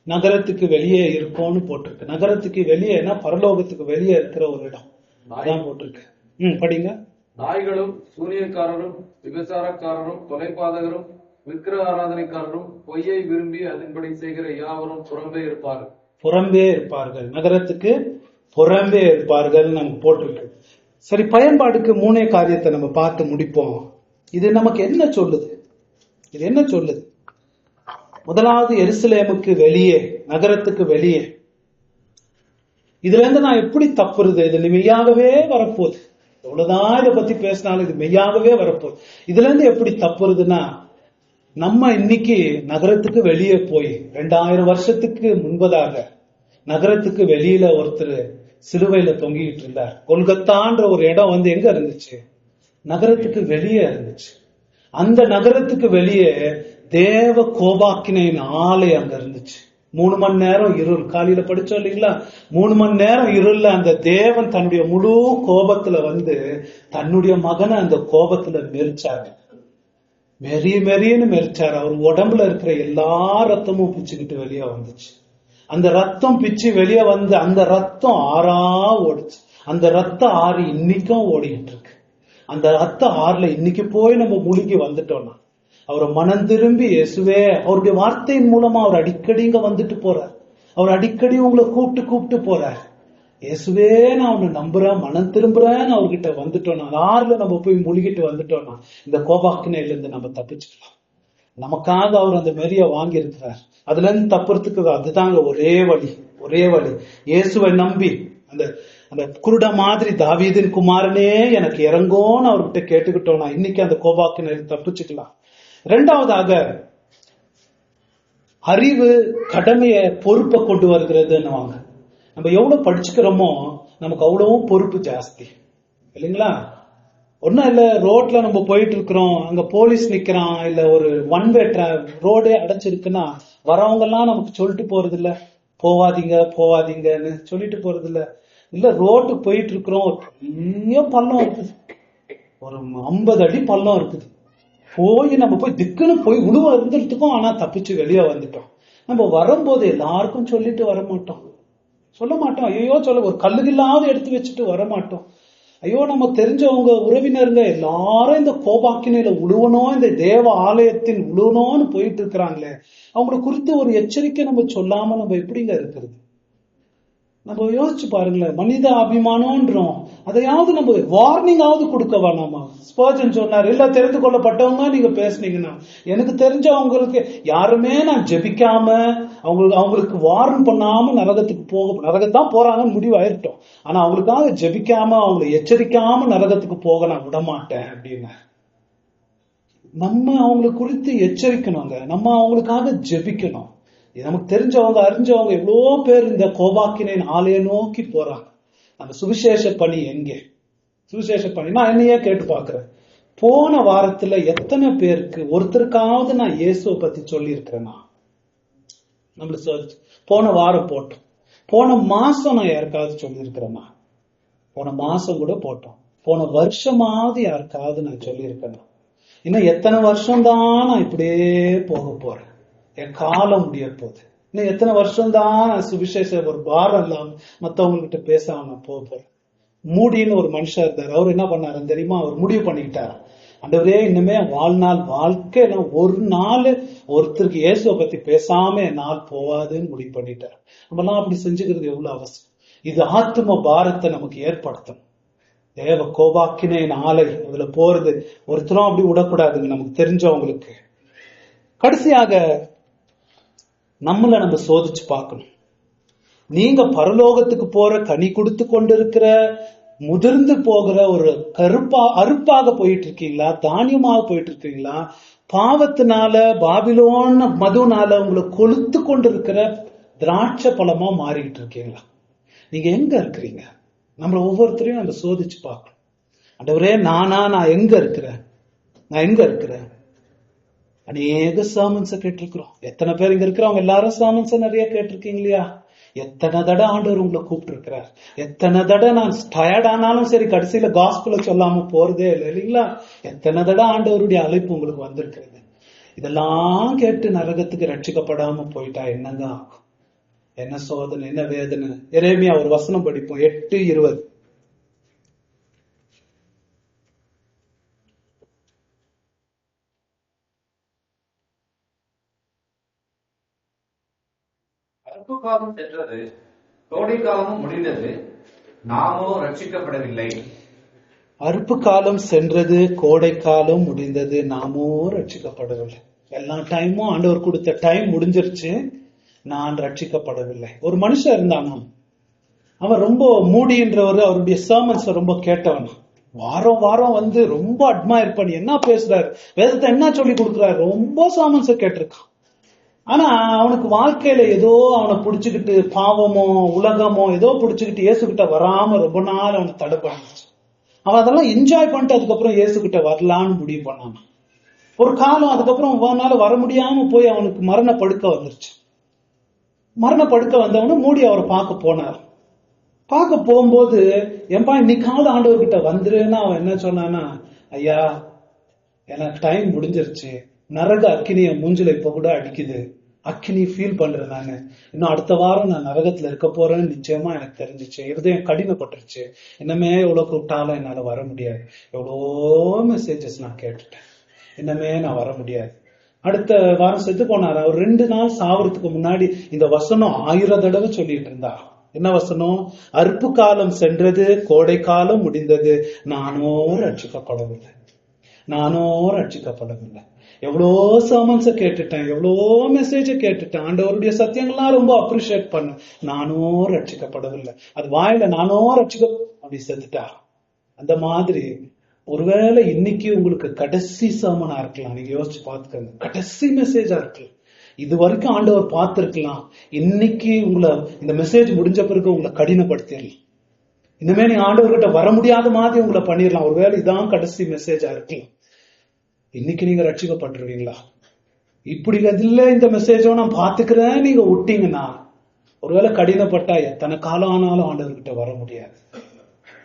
நகரத்துக்கு வெளியே இருக்கும்னு போட்டிருக்கு. நகரத்துக்கு வெளியே பரலோகத்துக்கு வெளியே இருக்கிற ஒரு இடம் அதான் போட்டிருக்கு. படிங்க. நாய்களும் சூனியக்காரரும் விபச்சாரக்காரரும் கொலைபாதகரும் விக்கிர ஆராதனைக்காரரும் பொய்யை விரும்பி அதன்படி செய்கிற யாவரும் புறம்பே இருப்பார்கள். புறம்பே இருப்பார்கள். நகரத்துக்கு புறம்பே இருப்பார்கள் நமக்கு போட்டிருக்கு. சரி, பயன்பாடுக்கு 3 காரியத்தை நம்ம பார்த்து முடிப்போம். இது நமக்கு என்ன சொல்லுது? இது என்ன சொல்லுது? முதலாவது, எருசலேமுக்கு வெளியே, நகரத்துக்கு வெளியே. இதுல இருந்து நான் எப்படி தப்புறது? இது மெய்யாகவே வரப்போகுது. எவ்வளவுதான் இதை பத்தி பேசினாலும் இது மெய்யாகவே வரப்போகுது. இதுல இருந்து எப்படி தப்புறதுன்னா, நம்ம இன்னைக்கு நகரத்துக்கு வெளியே போய் 2000 வருஷத்துக்கு முன்பதாக நகரத்துக்கு வெளியில ஒருத்தர் சிலுவையில தொங்கிட்டு இருந்தார். கொல்கத்தான்ற ஒரு இடம் எங்க இருந்துச்சு? நகரத்துக்கு வெளியே இருந்துச்சு. அந்த நகரத்துக்கு வெளியே தேவ கோபாக்கினின் ஆலை அங்க இருந்துச்சு. 3 மணி நேரம் இருள். காலையில படிச்சோம் இல்லைங்களா? 3 மணி நேரம் இருள்ல அந்த தேவன் தன்னுடைய முழு கோபத்துல தன்னுடைய மகனை அந்த கோபத்துல மெரிச்சாரு. மெரியன்னு மெரிச்சாரு. அவர் உடம்புல இருக்கிற எல்லா ரத்தமும் பிச்சுக்கிட்டு வெளியே வந்துச்சு. அந்த ரத்தம் பிச்சு வெளியே அந்த ரத்தம் ஆறா ஓடுச்சு. அந்த ரத்தம் ஆறு இன்னைக்கும் ஓடிக்கிட்டு இருக்கு. அந்த ரத்த ஆறுல இன்னைக்கு போய் நம்ம முழுகி வந்துட்டோம்னா, அவரை மனம் திரும்பி இயேசுவே, அவருடைய வார்த்தையின் மூலமா அவர் அடிக்கடி இங்க வந்துட்டு போறார். அவர் அடிக்கடி உங்களை கூப்பிட்டு போறார். இயேசுவே, நான் உன்னை நம்புறேன், மனம் திரும்புறேன்னு அவர்கிட்ட வந்துட்டோம்னா, ஆறுல நம்ம போய் முழுகிட்டு வந்துட்டோம்னா இந்த கோபாக்கினையில இருந்து நம்ம தப்பிச்சுக்கலாம். நமக்காக அவர் அந்த மெரிய வாங்கி இருக்கிறார். அதுல இருந்து தப்புறதுக்கு அதுதாங்க ஒரே வழி. இயேசுவை நம்பி அந்த குருட மாதிரி தாவீதின் குமாரனே எனக்கு இறங்கோன்னு அவர்கிட்ட கேட்டுக்கிட்டோம்னா இன்னைக்கு அந்த கோபாக்கினையில தப்பிச்சுக்கலாம். 2வதாக, அறிவு கடமைய பொறுப்பை கொண்டு வருகிறதுன்னு நம்ம எவ்வளவு படிச்சுக்கிறோமோ நமக்கு அவ்வளவும் பொறுப்பு ஜாஸ்தி இல்லைங்களா? ஒன்னும் இல்ல, ரோட்ல நம்ம போயிட்டு இருக்கிறோம், அங்க போலீஸ் நிக்கிறான், இல்ல ஒரு ஒன் வே ரோடே அடைச்சிருக்குன்னா வரவங்க எல்லாம் நமக்கு சொல்லிட்டு போறது இல்ல, போவாதீங்கன்னு சொல்லிட்டு போறது இல்ல. இல்ல, ரோட்டுக்கு போயிட்டு இருக்கிறோம், பெரிய பள்ளம் இருக்குது, ஒரு 50 அடி பள்ளம் இருக்குது, நம்ம போய் திக்குன்னு போய் உழுவ இருந்துருக்கும். ஆனா தப்பிச்சு வெளியே வந்துட்டோம். நம்ம வரும்போது எல்லாருக்கும் சொல்லிட்டு வரமாட்டோம், சொல்ல மாட்டோம். ஐயோ சொல்ல, ஒரு கல்லுகில்லாவது எடுத்து வச்சுட்டு வரமாட்டோம். ஐயோ நம்ம தெரிஞ்சவங்க உறவினருங்க எல்லாரும் இந்த கோபாக்கினையில உழுவணும், இந்த தேவ ஆலயத்தின் உழுவணும்னு போயிட்டு இருக்கிறாங்களே, அவங்களை குறித்து ஒரு எச்சரிக்கை நம்ம சொல்லாம நம்ம எப்படிங்க இருக்கிறது? நம்ம யோசிச்சு பாருங்களேன். மனித அபிமானம்ன்றோம், அதையாவது நம்ம வார்னிங்காவது கொடுக்க வேணாமா? ஸ்பர்ஜன் சொன்னார், இல்ல தெரிந்து கொள்ளப்பட்டவங்க நீங்க பேசுனீங்கன்னா, எனக்கு தெரிஞ்சவங்களுக்கு யாருமே நான் ஜெபிக்காம அவங்களுக்கு வார்ன் பண்ணாம நரகத்தான் போறாங்கன்னு முடிவாயிருட்டோம். ஆனா அவங்களுக்காக ஜெபிக்காம அவங்களை எச்சரிக்காம நரகத்துக்கு போக நான் விட மாட்டேன் அப்படின்னு. நம்ம அவங்களை குறித்து எச்சரிக்கணுங்க, நம்ம அவங்களுக்காக ஜெபிக்கணும். நமக்கு தெரிஞ்சவங்க அறிஞ்சவங்க எவ்வளோ பேர் இந்த கோபாக்கினை ஆலய நோக்கி போறாங்க. அந்த சுவிசேஷ பணி எங்கே? சுவிசேஷ பணி நான் என்னையே கேட்டு பாக்குறேன். போன வாரத்துல எத்தனை பேருக்கு ஒருத்தருக்காவது நான் இயேசுவை பத்தி சொல்லி இருக்கிறேன்னா? நம்மளுக்கு போன வாரம் போட்டோம், போன மாசம் நான் யாருக்காவது சொல்லி இருக்கிறேன்னா? போன மாசம் கூட போட்டோம், போன வருஷமாவது யாருக்காவது நான் சொல்லி இருக்கேன்னா? இன்னும் எத்தனை வருஷம்தான் நான் இப்படியே போக போறேன்? என் காலம் முடிய போகுது. இன்னும் எத்தனை வருஷம்தான் சுவிசேஷ ஒரு பாரம் இல்லாம மத்தவங்ககிட்ட பேசாம நான் போக போறேன்? மூடின்னு ஒரு மனுஷன் இருந்தார். அவர் என்ன பண்ணாரு தெரியுமா? அவர் முடிவு பண்ணிக்கிட்டார், ஆண்டவரே இன்னுமே வாழ்க்கையில ஒரு நாள் ஒருத்தருக்கு இயேசுவை பத்தி பேசாம என் நாள் போவாதுன்னு முடிவு பண்ணிட்டார். நம்மலாம் அப்படி செஞ்சுக்கிறது எவ்வளவு அவசியம். இது ஆத்தும பாரத்தை நமக்கு ஏற்படுத்தணும். தேவ கோபாக்கினை ஆலை அதுல போறது ஒருத்தரும் அப்படி விடக்கூடாதுங்க, நமக்கு தெரிஞ்சவங்களுக்கு. கடைசியாக நம்மள நம்ம சோதிச்சு பார்க்கணும். நீங்க பரலோகத்துக்கு போற கனி கொடுத்து கொண்டிருக்கிற முதிர்ந்து போகிற ஒரு அறுப்பாக போயிட்டு இருக்கீங்களா? தானியமாக போயிட்டு இருக்கீங்களா? பாவத்தினால பாபிலோன் மதுனால உங்களை கொளுத்து கொண்டிருக்கிற திராட்சை பழமா மாறிட்டு இருக்கீங்களா? நீங்க எங்க இருக்கிறீங்க? நம்மள ஒவ்வொருத்தரையும் நம்ம சோதிச்சு பார்க்கணும். ஆண்டவரே நான் எங்க இருக்கிறேன்? நான் எங்க இருக்கிறேன்? அநேக சாமன்ஸ கேட்டிருக்கிறோம். எத்தனை பேர் இங்க இருக்கிறவங்க எல்லாரும் சாமன்ஸ நிறைய கேட்டிருக்கீங்க இல்லையா? எத்தனை தடவை ஆண்டவர் உங்களை கூப்பிட்டு இருக்கிறார். எத்தனை தடவை நான் டயர்ட் ஆனாலும் சரி கடைசியில காஸ்புல சொல்லாம போறதே இல்லை இல்லைங்களா? எத்தனை தடவை ஆண்டவருடைய அழைப்பு உங்களுக்கு வந்திருக்கிறது. இதெல்லாம் கேட்டு நரகத்துக்கு ரட்சிக்கப்படாம போயிட்டா என்னங்க ஆகும்? என்ன சோதனை, என்ன வேதனை. எரேமியா ஒரு வசனம் படிப்போம், 8:20. அறுப்பு காலம் சென்றது, கோடை காலமும் முடிந்தது, நாமோ ரட்சிக்கப்படவில்லை. அறுப்பு காலம் சென்றது, கோடை காலம் முடிந்தது, நாமோ ரட்சிக்கப்படவில்லை. எல்லா டைமும் ஆண்டவர் கொடுத்த டைம் முடிஞ்சிருச்சு, நான் ரட்சிக்கப்படவில்லை. ஒரு மனுஷன் இருந்தானா, அவன் ரொம்ப மூடின்றவர், அவருடைய சர்மன்ஸ் ரொம்ப கேட்டவன். வாரம் வாரம் வந்து ரொம்ப அட்மையர் பண்ணி என்ன பேசுறாரு, வேதத்தை என்ன சொல்லி கொடுக்குறாரு, ரொம்ப சர்மன்ஸை கேட்டிருக்கான். ஆனா அவனுக்கு வாழ்க்கையில ஏதோ அவனை பிடிச்சுக்கிட்டு பாவமோ உலகமோ ஏதோ பிடிச்சுக்கிட்டு இயேசுகிட்ட வராம ரொம்ப நாள் அவனை தடை பண்ணிச்சு. அவன் அதெல்லாம் என்ஜாய் பண்ணிட்டு அதுக்கப்புறம் இயேசுகிட்ட வரலான்னு முடிவு பண்ணான். ஒரு காலம் அதுக்கப்புறம் அவனால வர முடியாம போய் அவனுக்கு மரண படுக்க வந்துருச்சு. மரண படுக்க வந்தவனு மூடி அவரை பார்க்க போனார். பார்க்க போகும்போது என்பா இன்னைக்காவது ஆண்டவர்கிட்ட வந்துருன்னு அவன் என்ன சொன்னானா, ஐயா எனக்கு டைம் முடிஞ்சிருச்சு, நரக அக்கினிய மூஞ்சில இப்ப கூட அடிக்குது, அக்கினி ஃபீல் பண்றேன் நானு, இன்னும் அடுத்த வாரம் நான் நரகத்துல இருக்க போறேன்னு நிச்சயமா எனக்கு தெரிஞ்சிச்சு, இருதயம் கடினப்பட்டுருச்சு, இன்னமே எவ்வளவு கூப்பிட்டாலும் என்னால வர முடியாது, எவ்வளோ மெசேஜஸ் நான் கேட்டுட்டேன், இன்னமே நான் வர முடியாது. அடுத்த வாரம் செத்து போனார். அவர் 2 நாள் சாவறதுக்கு முன்னாடி இந்த வசனம் 1000 தடவை சொல்லிட்டு இருந்தா. என்ன வசனம்? அறுப்பு காலம் சென்றது, கோடை காலம் முடிந்தது, நானோ ரட்சிக்கப்படவில்லை, நானோ ரட்சிக்கப்படவில்லை. எவ்வளோ சர்மன்ஸ கேட்டுட்டேன், எவ்வளோ மெசேஜ கேட்டுட்டேன், ஆண்டவருடைய சத்தியங்கள்லாம் ரொம்ப அப்ரிஷியேட் பண்ண, நானோ ரட்சிக்கப்படவில்லை. அது வாயில நானோ ரட்சிக்க அப்படி செத்துட்டா. அந்த மாதிரி ஒருவேளை இன்னைக்கு உங்களுக்கு கடைசி சர்மனா இருக்கலாம். நீங்க யோசிச்சு பார்த்துக்கங்க, கடைசி மெசேஜா இருக்கலாம். இது வரைக்கும் ஆண்டவர் பார்த்திருக்கலாம். இன்னைக்கு உங்களை இந்த மெசேஜ் முடிஞ்ச பிறகு உங்களை கடினப்படுத்திடலாம். இனிமே நீங்க ஆண்டவர்கிட்ட வர முடியாத மாதிரி உங்களை பண்ணிடலாம். ஒருவேளை இதான் கடைசி மெசேஜா இருக்கலாம். இன்னைக்கு நீங்க ரட்சிக்கப்பட்டுருவீங்களா? இப்படி இல்ல இந்த மெசேஜோ நான் பாத்துக்கிறேன் நீங்க விட்டீங்கன்னா ஒருவேளை கடினப்பட்டா எத்தனை காலம் ஆனாலும் ஆண்டவர்கிட்ட வர முடியாது.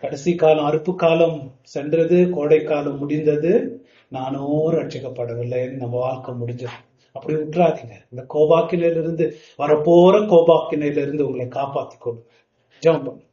கடைசி காலம், அறுப்பு காலம் சென்றது, கோடை காலம் முடிந்தது, நானோ ரட்சிக்கப்படவில்லை, நம்ம வாழ்க்கை முடிஞ்சது. அப்படி விட்டுறாதீங்க. இந்த கோபாக்கினையிலிருந்து வரப்போற கோபாக்கினையிலிருந்து உங்களை காப்பாத்திக் கொள்ளுங்க. ஜெபம் பண்ணுங்க.